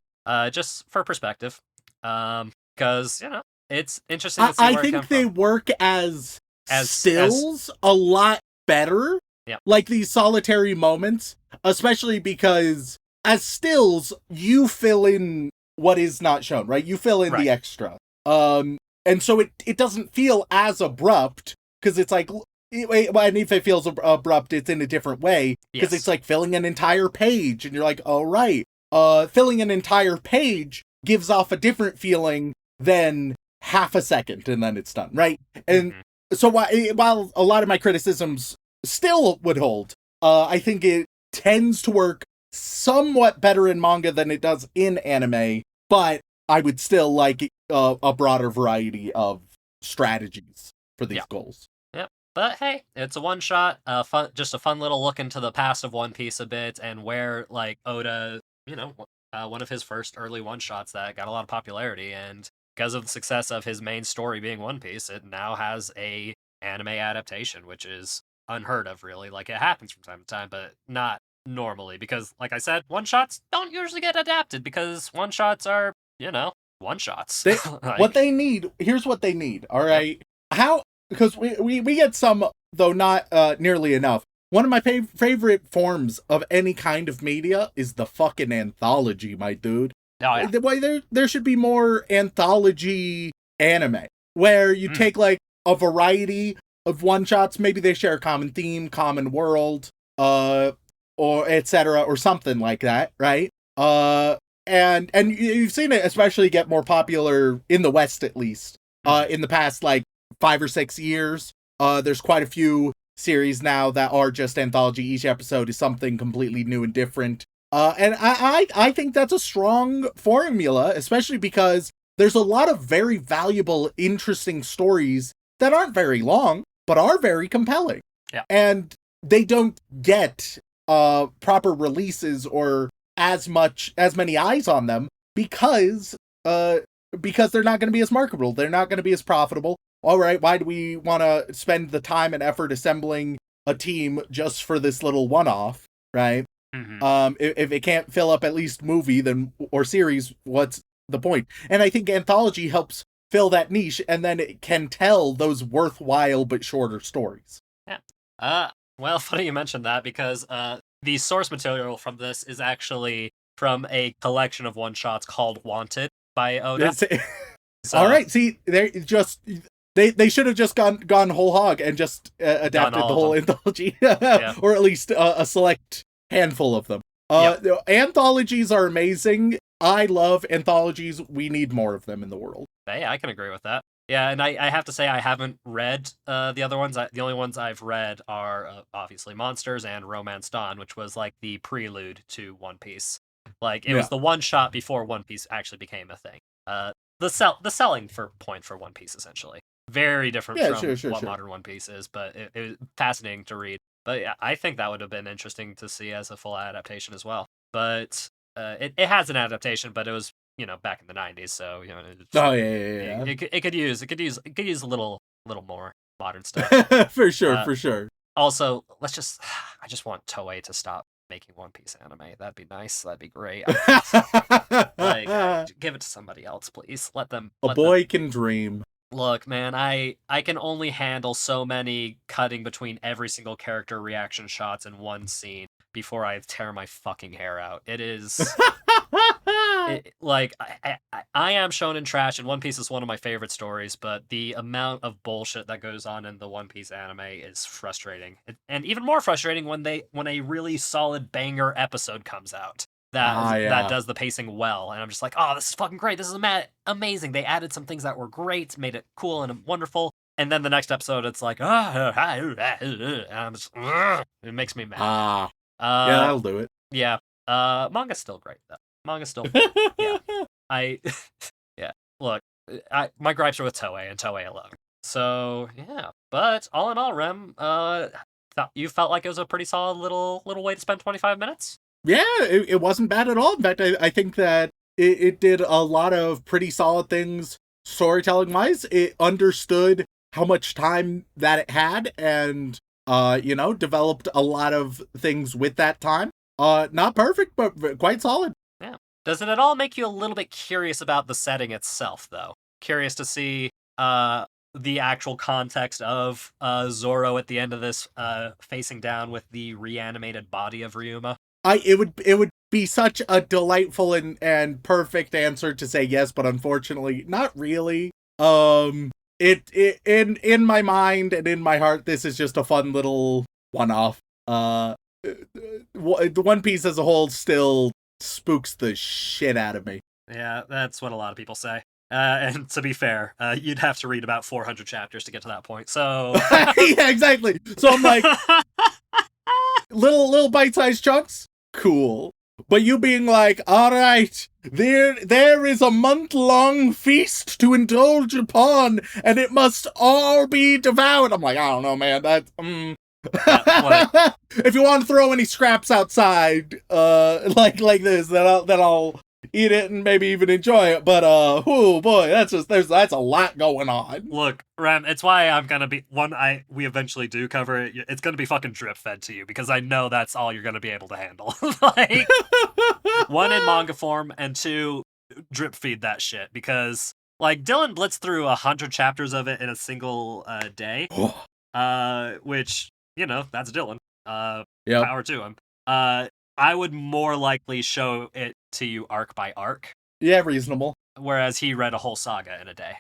just for perspective. Because it's interesting to see where I think they work as stills as a lot better. Yeah. Like these solitary moments, especially because as stills, you fill in what is not shown, right? You fill in the extra. And so it doesn't feel as abrupt, because it's like, and if it feels abrupt, it's in a different way, because it's like filling an entire page, and you're like, oh, right. Filling an entire page gives off a different feeling than half a second, and then it's done, right? And so while a lot of my criticisms still would hold, I think it tends to work somewhat better in manga than it does in anime, but I would still like a broader variety of strategies for these goals. Yep. But hey, it's a one-shot, just a fun little look into the past of One Piece a bit, and where, like, Oda, one of his first early one-shots that got a lot of popularity, and because of the success of his main story being One Piece, it now has a anime adaptation, which is unheard of, really. Like, it happens from time to time, but not normally, because, like I said, one-shots don't usually get adapted, because one-shots are, one-shots. What they need, here's what they need, all right? Because we get some, though not nearly enough. One of my favorite forms of any kind of media is the fucking anthology, my dude. Oh, yeah. There should be more anthology anime, where you take, like, a variety of one-shots, maybe they share a common theme, common world, or etc., or something like that, right? And you've seen it especially get more popular in the West, at least, in the past, like, 5 or 6 years. There's quite a few series now that are just anthology. Each episode is something completely new and different. And I think that's a strong formula, especially because there's a lot of very valuable, interesting stories that aren't very long, but are very compelling. Yeah. And they don't get proper releases or as many eyes on them because they're not going to be as marketable. They're not going to be as profitable. All right, why do we want to spend the time and effort assembling a team just for this little one-off, right? If it can't fill up at least movie or series, what's the point? And I think anthology helps fill that niche, and then it can tell those worthwhile but shorter stories. Yeah. Well, funny you mentioned that, because the source material from this is actually from a collection of one-shots called Wanted by Oda. All right, see, they should have just gone whole hog and just adapted the whole anthology, or at least a select handful of them. Anthologies are amazing. I love anthologies. We need more of them in the world. Hey, I can agree with that. Yeah, and I have to say I haven't read the other ones. The only ones I've read are obviously Monsters and Romance Dawn, which was like the prelude to One Piece. Like, it was the one shot before One Piece actually became a thing. The selling point for One Piece, essentially. Very different from what modern One Piece is, but it was fascinating to read. But yeah, I think that would have been interesting to see as a full adaptation as well. But it has an adaptation, but it was, back in the 90s, so it could use a little more modern stuff. for sure. Also, I just want Toei to stop making One Piece anime. That'd be nice. That'd be great. Like, give it to somebody else, please. Let them. A boy can dream. Look, man, I can only handle so many cutting between every single character reaction shots in one scene before I tear my fucking hair out. It is like I am shown in trash, and One Piece is one of my favorite stories, but the amount of bullshit that goes on in the One Piece anime is frustrating, and even more frustrating when a really solid banger episode comes out that Yeah. does the pacing well, and I'm just like, oh, this is fucking great. This is amazing. They added some things that were great, made it cool and wonderful. And then the next episode, it's like, and I'm just, it makes me mad. Yeah, Uh, that'll do it. yeah. Manga's still great though. Manga's still, yeah. I, yeah. Look, my gripes are with Toei and Toei alone. So yeah. But all in all, Rem, you felt like it was a pretty solid little way to spend 25 minutes. Yeah, it wasn't bad at all. In fact, I think that it did a lot of pretty solid things storytelling wise. It understood how much time that it had and, developed a lot of things with that time. Not perfect, but quite solid. Yeah. Does it at all make you a little bit curious about the setting itself, though? Curious to see the actual context of Zoro at the end of this facing down with the reanimated body of Ryuma? It would be such a delightful and perfect answer to say yes, but unfortunately, not really. It in my mind and in my heart, this is just a fun little one-off. The One Piece as a whole still spooks the shit out of me. Yeah, that's what a lot of people say. And to be fair, you'd have to read about 400 chapters to get to that point. So yeah, exactly. So I'm like, little bite-sized chunks. Cool. But you being like, all right, there is a month-long feast to indulge upon, and it must all be devoured. I'm like, I don't know, man. That's if you want to throw any scraps outside, like this, then I'll eat it and maybe even enjoy it. But oh boy, that's a lot going on. Look, Rem, it's why I'm gonna be we eventually do cover it. It's gonna be fucking drip fed to you because I know that's all you're gonna be able to handle. Like, one, in manga form, and two, drip feed that shit because like Dylan blitzed through 100 chapters of it in a single day. Which, that's Dylan. Yep. Power to him. I would more likely show it to you arc by arc. Yeah, reasonable. Whereas he read a whole saga in a day.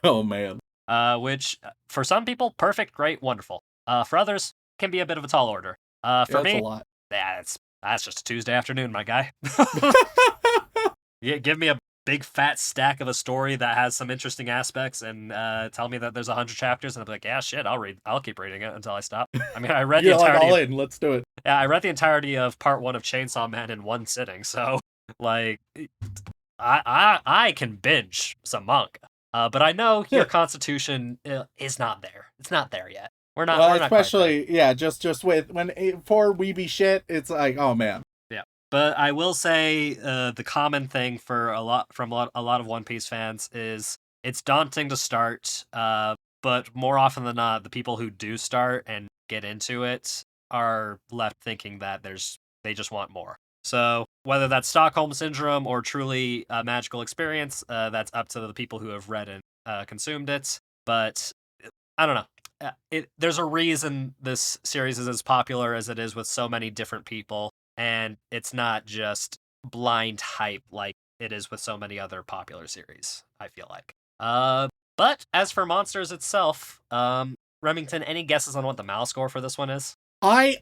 Oh, man. Which, for some people, perfect, great, wonderful. For others, can be a bit of a tall order. For me, that's a lot. That's just a Tuesday afternoon, my guy. Yeah, give me a big fat stack of a story that has some interesting aspects and tell me that there's 100 chapters and I'll be like, yeah, shit, I'll keep reading it until I stop. I mean, I read the entirety. Like, all in, let's do it. Yeah, I read the entirety of part 1 of Chainsaw Man in one sitting, so like, I can binge some manga. But I know your constitution is not there. It's not there yet. We're not. Well, we're not especially just with for weeby shit, it's like, oh man. Yeah, but I will say the common thing for a lot of One Piece fans is it's daunting to start. But more often than not, the people who do start and get into it are left thinking that they just want more. So whether that's Stockholm Syndrome or truly a magical experience, that's up to the people who have read and consumed it. But I don't know. There's a reason this series is as popular as it is with so many different people, and it's not just blind hype like it is with so many other popular series, I feel like. But as for Monsters itself, Remington, any guesses on what the MAL score for this one is? I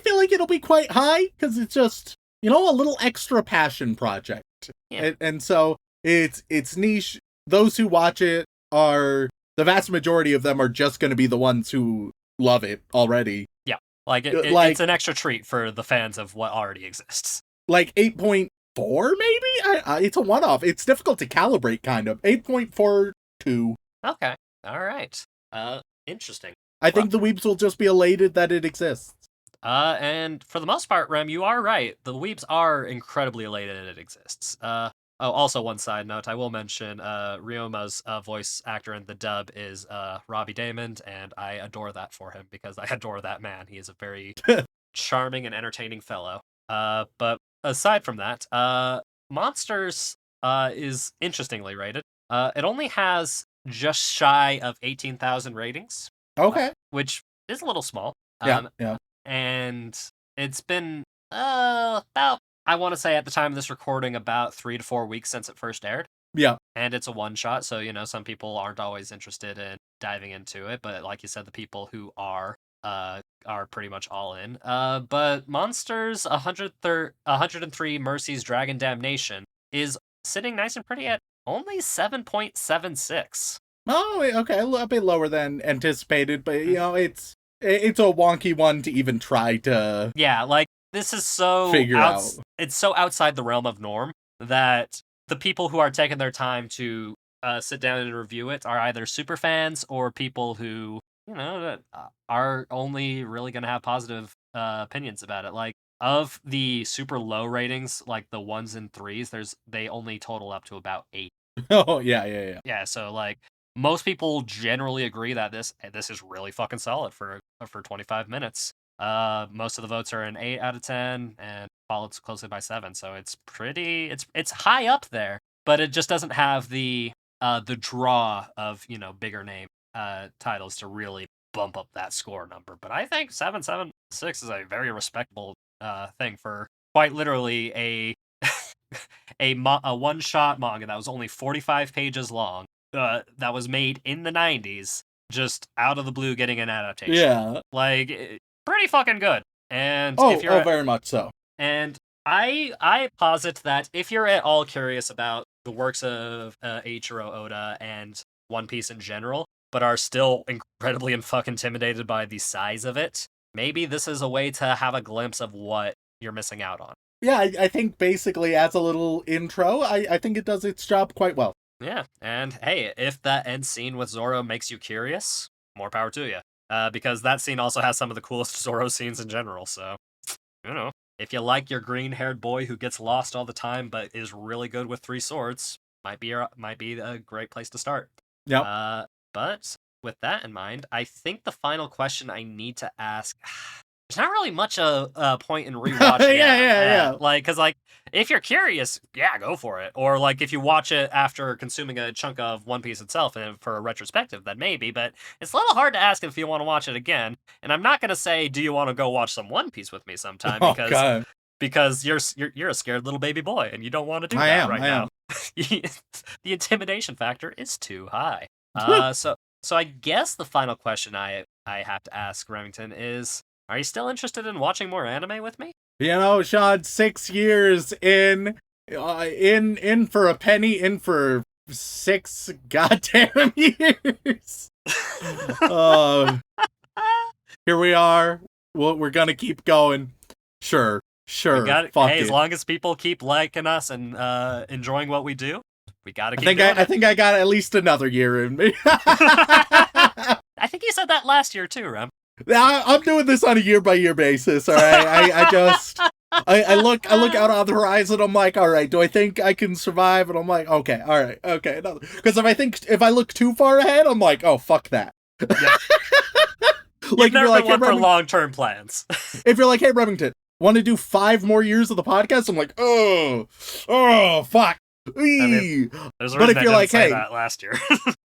feel like it'll be quite high because it's just, a little extra passion project. Yeah. And so it's niche. Those who watch it are, the vast majority of them are just going to be the ones who love it already. Yeah. It's an extra treat for the fans of what already exists. Like 8.4 maybe? It's a one-off. It's difficult to calibrate, kind of. 8.42. Okay. All right. Interesting. I think the weebs will just be elated that it exists. And for the most part, Rem, you are right. The weebs are incredibly elated that it exists. Also one side note, I will mention Ryuma's voice actor in the dub is Robbie Daymond, and I adore that for him because I adore that man. He is a very charming and entertaining fellow. But aside from that, Monsters is interestingly rated. It only has just shy of 18,000 ratings. Okay. Which is a little small. Yeah. And it's been about, I want to say at the time of this recording, about 3 to 4 weeks since it first aired. Yeah. And it's a one-shot, so, some people aren't always interested in diving into it, but like you said, the people who are pretty much all in. But Monsters 103 Mercies Dragon Damnation is sitting nice and pretty at only 7.76. Oh, okay, a bit lower than anticipated, but it's a wonky one to even try to. Yeah, like this is so figure out. It's so outside the realm of norm that the people who are taking their time to sit down and review it are either super fans or people who that are only really going to have positive opinions about it. Like of the super low ratings, like the 1s and 3s, they only total up to about 8. Oh yeah. Yeah, so like most people generally agree that this is really fucking solid for 25 minutes. Most of the votes are an 8 out of 10 and followed closely by 7. So it's it's high up there, but it just doesn't have the draw of, bigger name titles to really bump up that score number. But I think 776 is a very respectable thing for quite literally a a one-shot manga that was only 45 pages long, that was made in the 90s, just out of the blue getting an adaptation. Yeah. Like, pretty fucking good. And Oh, if you're very much so. And I posit that if you're at all curious about the works of Eiichiro Oda and One Piece in general, but are still incredibly and fucking intimidated by the size of it, maybe this is a way to have a glimpse of what you're missing out on. Yeah, I think basically as a little intro, I think it does its job quite well. Yeah, and hey, if that end scene with Zoro makes you curious, more power to you. Because that scene also has some of the coolest Zoro scenes in general, so, if you like your green-haired boy who gets lost all the time but is really good with 3 swords, might be a great place to start. Yep. But with that in mind, I think the final question I need to ask, there's not really much a point in rewatching. Yeah. Like, because like if you're curious, yeah, go for it. Or like if you watch it after consuming a chunk of One Piece itself and for a retrospective, then maybe. But it's a little hard to ask if you want to watch it again. And I'm not gonna say, do you want to go watch some One Piece with me sometime? Because you're a scared little baby boy and you don't want to do that right now. The intimidation factor is too high. So I guess the final question I have to ask Remington is, are you still interested in watching more anime with me? Shaun, 6 years in for a penny, in for 6 goddamn years. Here we are. We're gonna keep going. Sure. Fuck hey, it. As long as people keep liking us and enjoying what we do, we gotta keep I think I got at least another year in me. I think you said that last year too, Rem. I'm doing this on a year-by-year basis, all right? I look out on the horizon, I'm like, all right, do I think I can survive? And I'm like, okay, all right, okay. Because if I look too far ahead, I'm like, oh, fuck that. Yeah. Like, you've never been one for long-term plans. If you're like, hey, Remington, want to do 5 more years of the podcast? I'm like, oh, fuck. I mean, there's a reason but if you're like, hey, that last year.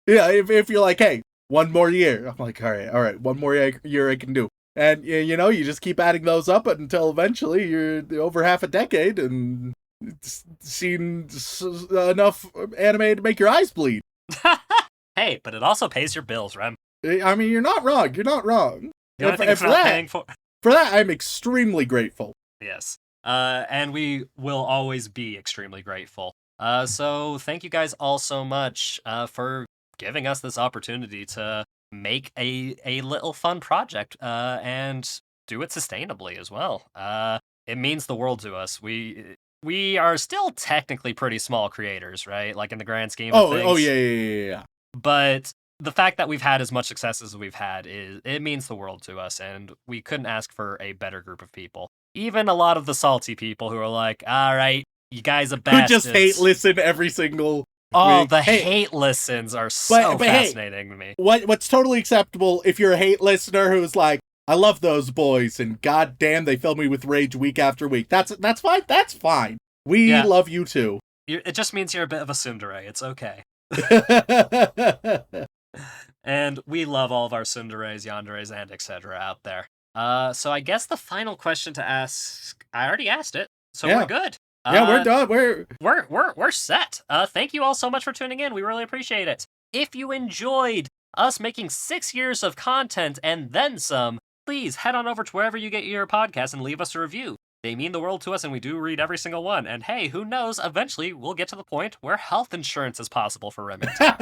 Yeah, if you're like, hey, 1 more year, I'm like, all right, 1 more year I can do. And, you just keep adding those up until eventually you're over half a decade and seen enough anime to make your eyes bleed. Hey, but it also pays your bills, Rem. I mean, you're not wrong. For that, I'm extremely grateful. Yes. And we will always be extremely grateful. So thank you guys all so much for giving us this opportunity to make a little fun project and do it sustainably as well. It means the world to us. We are still technically pretty small creators, right? Like in the grand scheme of things. Oh yeah. But the fact that we've had as much success as we've had it means the world to us, and we couldn't ask for a better group of people. Even a lot of the salty people who are like, all right, you guys are bastards. Who just hate listen every single Oh, week. The hate listens are so fascinating to me. What's totally acceptable if you're a hate listener who's like, I love those boys, and goddamn, they fill me with rage week after week. That's fine. That's fine. We love you too. It just means you're a bit of a tsundere. It's okay. And we love all of our tsunderes, yanderes, and etc. out there. So I guess the final question to ask, I already asked it, so Yeah. we're good. Yeah, we're done. We're set. Thank you all so much for tuning in. We really appreciate it. If you enjoyed us making 6 years of content and then some, please head on over to wherever you get your podcast and leave us a review. They mean the world to us, and we do read every single one. And hey, who knows? Eventually, we'll get to the point where health insurance is possible for Remington.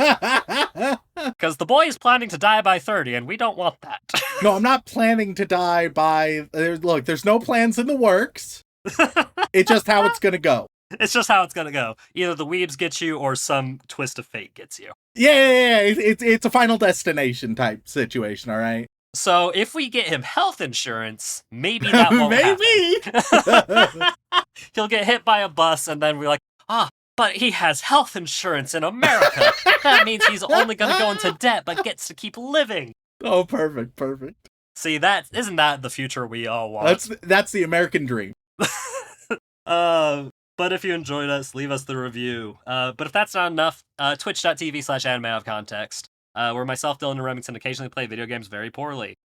Because the boy is planning to die by 30, and we don't want that. No, I'm not planning to die by... Look, there's no plans in the works. It's just how it's gonna go. It's just how it's gonna go. Either the weebs get you, or some twist of fate gets you. Yeah. It's a Final Destination type situation, all right? So if we get him health insurance, maybe that won't happen. He'll get hit by a bus, and then we're like, but he has health insurance in America. That means he's only going to go into debt, but gets to keep living. Oh, perfect. See, isn't that the future we all want? That's the American dream. But if you enjoyed us, leave us the review. But if that's not enough, twitch.tv/anime out of context, where myself, Dylan, and Remington occasionally play video games very poorly.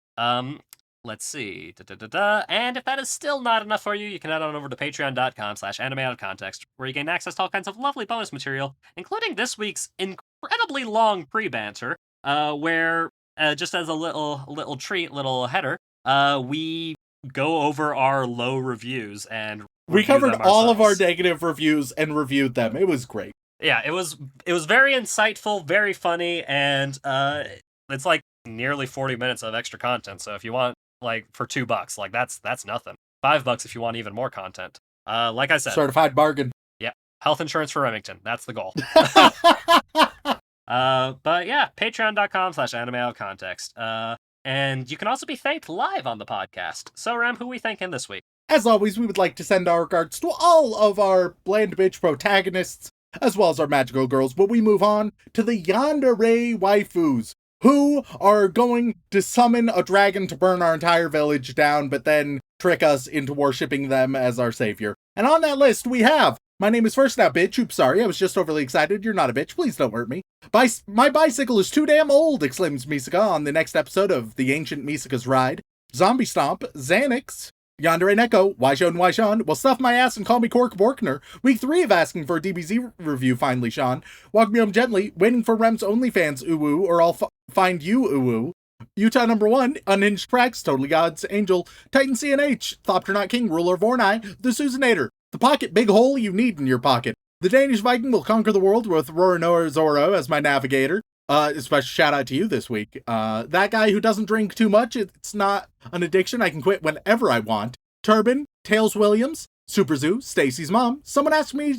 Let's see. And if that is still not enough for you, you can head on over to patreon.com/anime out of context, where you gain access to all kinds of lovely bonus material, including this week's incredibly long pre-banter, where, just as a little treat, little header, we go over our low reviews and we covered all of our negative reviews and reviewed them. It was great. Yeah, it was very insightful, very funny, and it's like nearly 40 minutes of extra content. So if you want, like, for $2, like, that's nothing. $5 if you want even more content. Like I said, certified bargain. Yeah, health insurance for Remington. That's the goal. But yeah, patreon.com/anime out of context. And you can also be thanked live on the podcast. So Rem, who we thanking this week? As always, we would like to send our regards to all of our bland bitch protagonists, as well as our magical girls, but we move on to the yandere waifus, who are going to summon a dragon to burn our entire village down, but then trick us into worshipping them as our savior. And on that list, we have, my name is First Now Bitch. Oops, sorry, I was just overly excited. You're not a bitch. Please don't hurt me. My bicycle is too damn old, exclaims Misaka on the next episode of The Ancient Misaka's Ride. Zombie Stomp, Xanax, Yandere Neko, Why Shaun, well, stuff my ass and call me Cork Borkner. Week 3 of asking for a DBZ review, finally, Shaun. Walk Me Home Gently, waiting for Rem's OnlyFans, uwu, or I'll find you, uwu. Utah number 1, Unhinged Cracks, Totally God's Angel, Titan CNH, Thopternaut King, Ruler of Vornai, The Susanator, The Pocket Big Hole You Need in Your Pocket. The Danish Viking will conquer the world with Roronoa Zoro as my navigator. Special shout out to you this week. That guy who doesn't drink too much, it's not an addiction. I can quit whenever I want. Turban, Tails Williams, Super Zoo, Stacy's mom. Someone asked me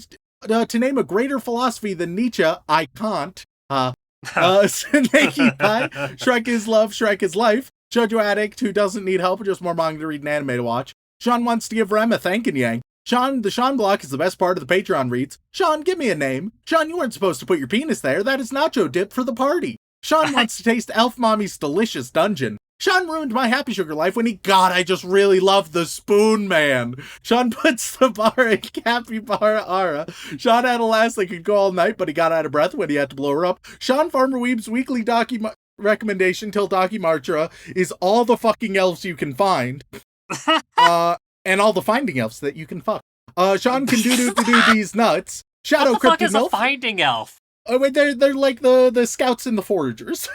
to name a greater philosophy than Nietzsche. I can't. Snakey Pie, Shrek is love, Shrek is life. Jojo Addict, who doesn't need help, just more manga to read and anime to watch. Shaun wants to give Rem a thank and yang. Shaun, the Shaun block is the best part of the Patreon reads. Shaun, give me a name. Shaun, you weren't supposed to put your penis there. That is nacho dip for the party. Shaun wants to taste Elf Mommy's delicious dungeon. Shaun ruined my happy sugar life when I just really love the Spoon Man. Shaun puts the bar at Capybara Ara. Shaun had a lass that could go all night, but he got out of breath when he had to blow her up. Shaun Farmer Weeb's weekly recommendation till Doki Martra is all the fucking elves you can find. And all the finding elves that you can fuck. Shaun can do these nuts. Shadow What the fuck is a Elf. finding elf? Oh wait, they're like the scouts and the foragers.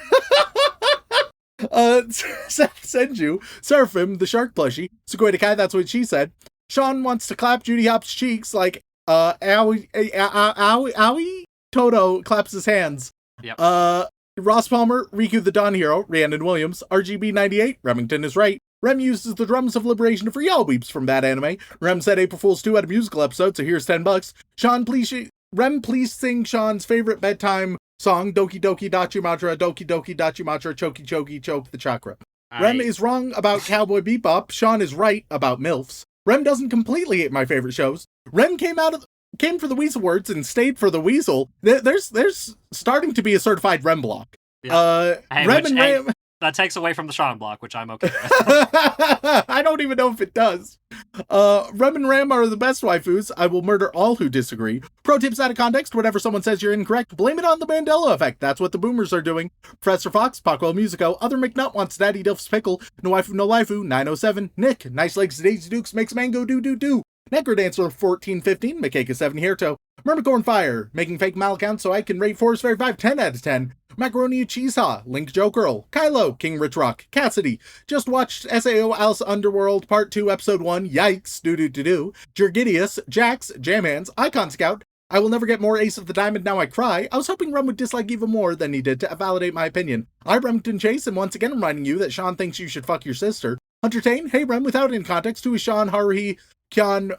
Senju, Seraphim, the shark plushie, Sugoi Kai, that's what she said. Shaun wants to clap Judy Hop's cheeks like owie. Toto claps his hands. Yep. Ross Palmer, Riku the Dawn Hero, Rhiannon Williams, RGB98, Remington is right. Rem uses the drums of liberation to free all weeps from that anime. Rem said April Fool's 2 had a musical episode, so here's $10. Rem, please sing Shaun's favorite bedtime song, Doki Doki Dachimatra, Doki Doki Dachimatra, Choki Choki Choke the Chakra. Rem is wrong about Cowboy Bebop. Shaun is right about MILFs. Rem doesn't completely hate my favorite shows. Rem came for the Weasel Words and stayed for the Weasel. There's starting to be a certified Rem block. Yeah. that takes away from the Shaun block, which I'm okay with. I don't even know if it does. Rem and Ram are the best waifus. I will murder all who disagree. Pro tips out of context. Whenever someone says you're incorrect, blame it on the Mandela effect. That's what the boomers are doing. Professor Fox, Paco Musico, Other McNutt wants Daddy Dilf's pickle. No waifu, no waifu. 907. Nick, Nice Legs Daisy Dukes makes mango do do do. Necrodancer 1415, Makeka 7 Hirto. Mermicorn Fire, making fake mal accounts so I can rate Forest Fairy 5 10 out of 10. Macaroni Cheeseha, Link Joe Girl, Kylo, King Rich Rock, Cassidy, just watched SAO Alice Underworld Part 2 Episode 1, yikes, doo-doo-doo-doo, Jergidius, Jax, Jamhands, Icon Scout, I will never get more Ace of the Diamond, now I cry. I was hoping Rem would dislike even more than he did to validate my opinion. I'm Remington Chase, and once again reminding you that Shaun thinks you should fuck your sister. Hunter Tane, hey Rem, without any context, who is Shaun, Haruhi, Kyan,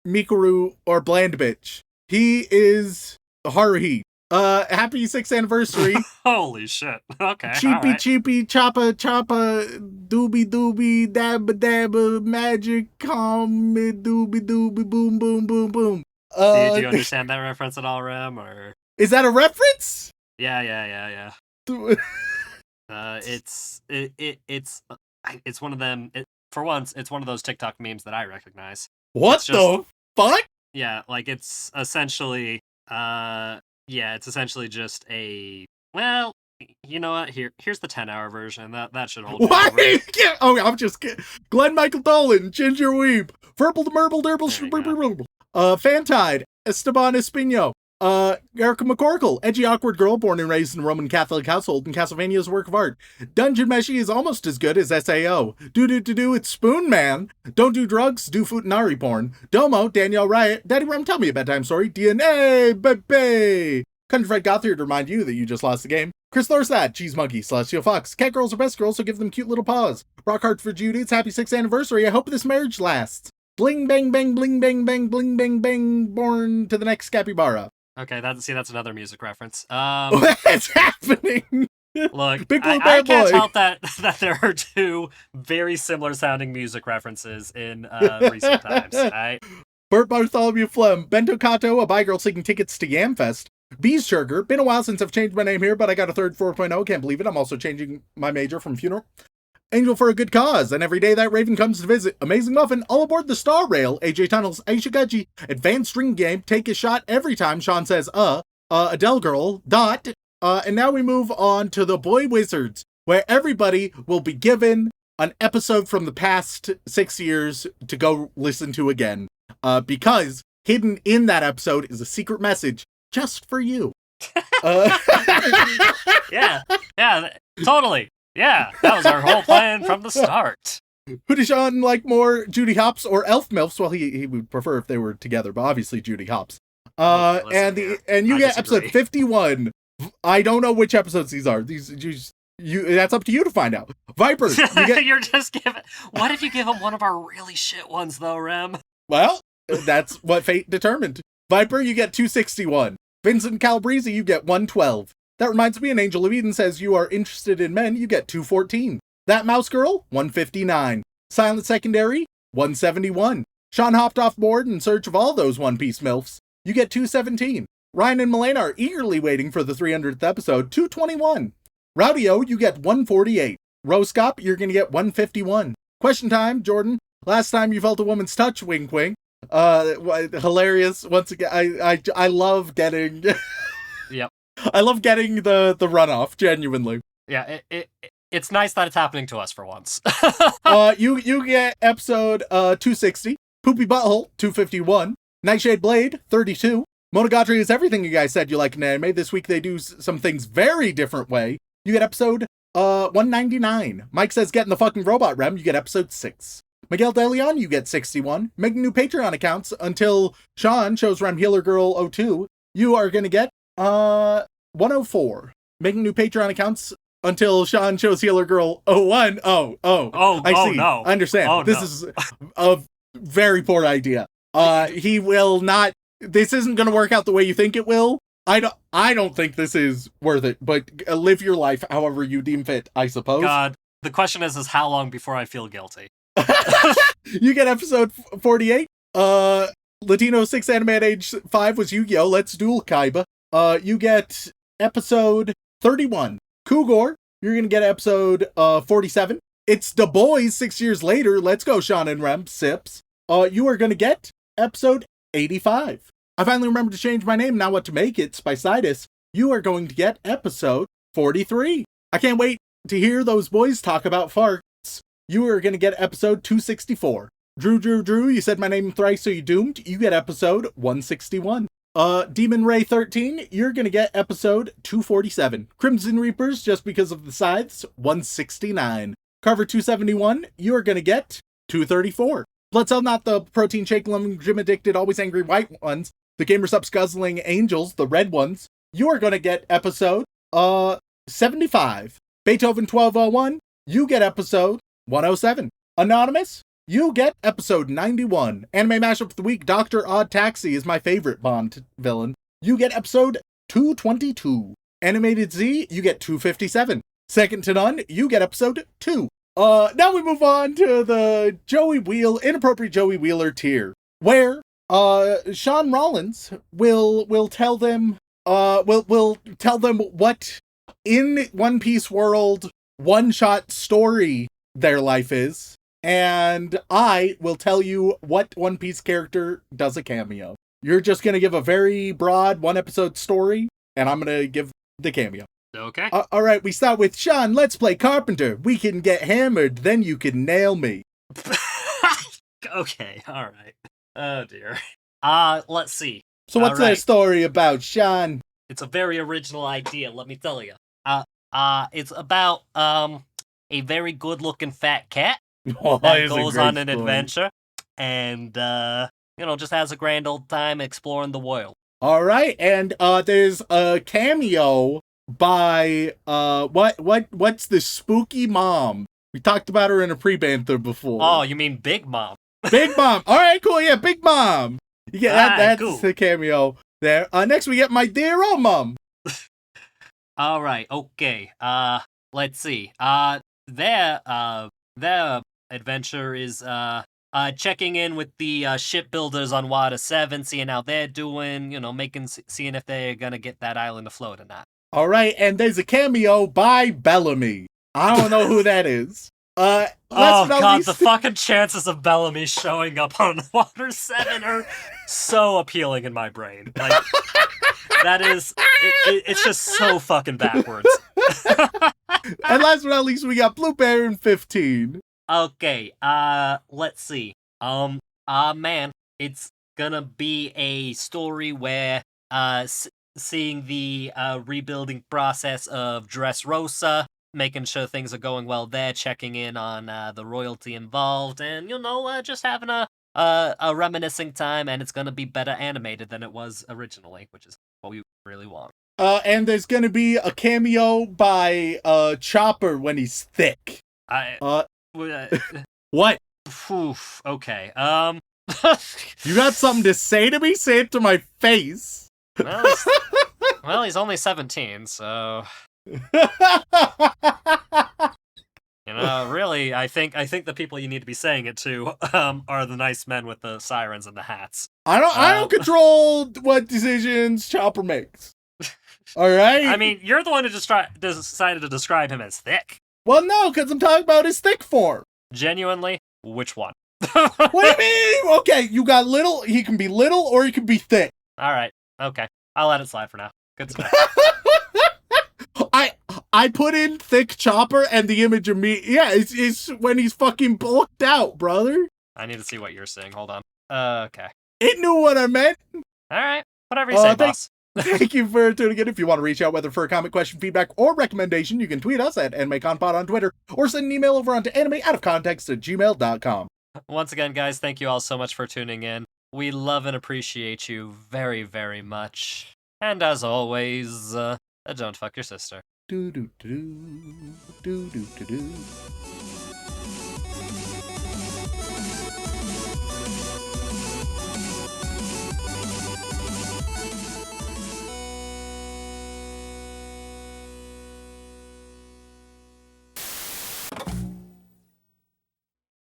Mikuru, or Bland Bitch? He is Haruhi. Happy 6th anniversary. Holy shit. Okay. Cheapy, right. cheapy, choppa, choppa, doobie, doobie, dabba, dabba, magic, calm, doobie, doobie, boom, boom, boom, boom. Do you understand that reference at all, Rem? Or is that a reference? Yeah. It's one of them. For once, it's one of those TikTok memes that I recognize. What the fuck? Yeah, like it's essentially, it's essentially just a, well, you know what? Here's the 10-hour version. That should hold. Why? I'm just kidding. Glenn Michael Dolan, Ginger Weeb, Verbal to Merble, Derble, Fantide, Esteban Espino, Erica McCorkle, edgy awkward girl born and raised in a Roman Catholic household in Castlevania's work of art. Dungeon Meshi is almost as good as SAO. Do, it's Spoon Man. Don't do drugs, do Futanari porn. Domo, Danielle Riot, Daddy Rem, tell me a bedtime story. DNA, baby. Country Fried Gothard to remind you that you just lost the game. Chris Thorsad, Cheese Monkey, Celestial Fox. Cat girls are best girls, so give them cute little paws. Rock hard for Judy, it's happy 6th anniversary. I hope this marriage lasts. Bling bang bang bling bang bang bling bang bang, born to the next capybara. Okay, that's another music reference. What's happening? Look, Big Blue I Bad can't Boy. help that there are two very similar sounding music references in recent times. Right? Bert Bartholomew Flem, Bento Kato, a bi girl seeking tickets to Yamfest. Bees Sugar, been a while since I've changed my name here, but I got a third 4.0, can't believe it. I'm also changing my major from funeral. Angel for a good cause, and every day that Raven comes to visit. Amazing Muffin, all aboard the Star Rail. AJ Tunnels, Aisha Gudgy, Advanced String Game, take a shot every time Shaun says, Adele Girl, Dot, and now we move on to the Boy Wizards, where everybody will be given an episode from the past 6 years to go listen to again, because hidden in that episode is a secret message just for you. Yeah, totally. Yeah, that was our whole plan from the start. Who does Shaun like more, Judy Hopps or Elf Milfs? Well, he would prefer if they were together, but obviously Judy Hopps. And you get episode 51. I don't know which episodes these are. That's up to you to find out. Viper, you're just giving. What if you give him one of our really shit ones, though, Rem? Well, that's what fate determined. Viper, you get 261. Vincent Calabrese, you get 112. That reminds me, an Angel of Eden says you are interested in men, you get 214. That Mouse Girl, 159. Silent Secondary, 171. Shaun hopped off board in search of all those One Piece MILFs. You get 217. Ryan and Milena are eagerly waiting for the 300th episode, 221. Rowdy-O, you get 148. Roscop, you're gonna get 151. Question time, Jordan. Last time you felt a woman's touch, wink wink. Hilarious. Once again, I love getting... Yep. I love getting the runoff, genuinely. Yeah, it's nice that it's happening to us for once. You get episode 260, Poopy Butthole, 251, Nightshade Blade, 32. Monogatari is everything you guys said you like in anime. This week they do some things very different way. You get episode 199. Mike says get in the fucking robot, Rem. You get episode 6. Miguel De Leon, you get 61. Making new Patreon accounts until Shaun shows Rem Healer Girl 02. You are gonna get 104. Making new Patreon accounts until Shaun shows Healer Girl 01. I see. No. I understand. This is a very poor idea. He will not. This isn't going to work out the way you think it will. I don't think this is worth it, but live your life however you deem fit, I suppose. God, the question is how long before I feel guilty? You get episode 48. Latino 6 anime at age 5 was Yu-Gi-Oh! Let's Duel Kaiba. You get episode 31. Kugor, you're going to get episode 47. It's The Boys 6 years later. Let's go, Shaun and Rem. Sips. You are going to get episode 85. I finally remembered to change my name. Now what to make it, Spicitis. You are going to get episode 43. I can't wait to hear those boys talk about farts. You are going to get episode 264. Drew, you said my name thrice, so you doomed. You get episode 161. Demon Ray 13, you're going to get episode 247. Crimson Reapers, just because of the scythes, 169. Carver 271, you're going to get 234. Blood Cell, not the protein shake loving, gym addicted, always angry white ones. The Gamer Subs guzzling angels, the red ones. You are going to get episode 75. Beethoven 1201, you get episode 107. Anonymous, you get episode 91. Anime Mashup of the Week, Dr. Odd Taxi is my favorite Bond villain. You get episode 222. Animated Z, you get 257. Second to None, you get episode 2. Now we move on to the inappropriate Joey Wheeler tier, where Shaun Rollins will tell them what in One Piece world one-shot story their life is, and I will tell you what One Piece character does a cameo. You're just gonna give a very broad one-episode story, and I'm gonna give the cameo. Okay. All right, we start with Shaun. Let's play Carpenter. We can get hammered, then you can nail me. Okay, all right. Oh dear. Let's see. So what's their story about, Shaun? It's a very original idea, let me tell you. It's about a very good-looking fat cat that goes on an adventure and just has a grand old time exploring the world. All right, and there's a cameo by what's the spooky mom? We talked about her in a pre-banter before. Oh, you mean Big Mom? Big Mom. All right, cool. Yeah, Big Mom. You get that's cool. The cameo there. Next we get My Dear Old Mom. All right. Okay. Let's see. Their adventure is checking in with the shipbuilders on Water 7, seeing how they're doing. Seeing if they're gonna get that island afloat or not. All right, and there's a cameo by Bellamy. I don't know who that is. Oh god, the fucking chances of Bellamy showing up on Water 7 are so appealing in my brain. Like, that is, it's just so fucking backwards. And last but not least, we got Blue Baron 15. Okay, let's see. Man, it's gonna be a story where, seeing the rebuilding process of Dressrosa, making sure things are going well there, checking in on the royalty involved, and just having a reminiscing time. And it's gonna be better animated than it was originally, which is what we really want. And there's gonna be a cameo by Chopper when he's thick. What? Oof, okay. You got something to say to me? Say it to my face. Well, he's only 17, so really, I think the people you need to be saying it to are the nice men with the sirens and the hats. I don't control what decisions Chopper makes. All right. I mean, you're the one who decided to describe him as thick. Well, no, because I'm talking about his thick form. Genuinely, which one? What do you mean? Okay, you got little. He can be little or he can be thick. All right. Okay. I'll let it slide for now. Good to know. I put in thick Chopper and the image of me. Yeah, it's when he's fucking bulked out, brother. I need to see what you're seeing. Hold on. Okay. It knew what I meant. All right. Whatever you say, boss. Thank you for tuning in. If you want to reach out, whether for a comment, question, feedback, or recommendation, you can tweet us at AnimeConPod on Twitter, or send an email over onto animeoutofcontext@gmail.com. Once again, guys, thank you all so much for tuning in. We love and appreciate you very, very much. And as always, don't fuck your sister. Do do do do do do do.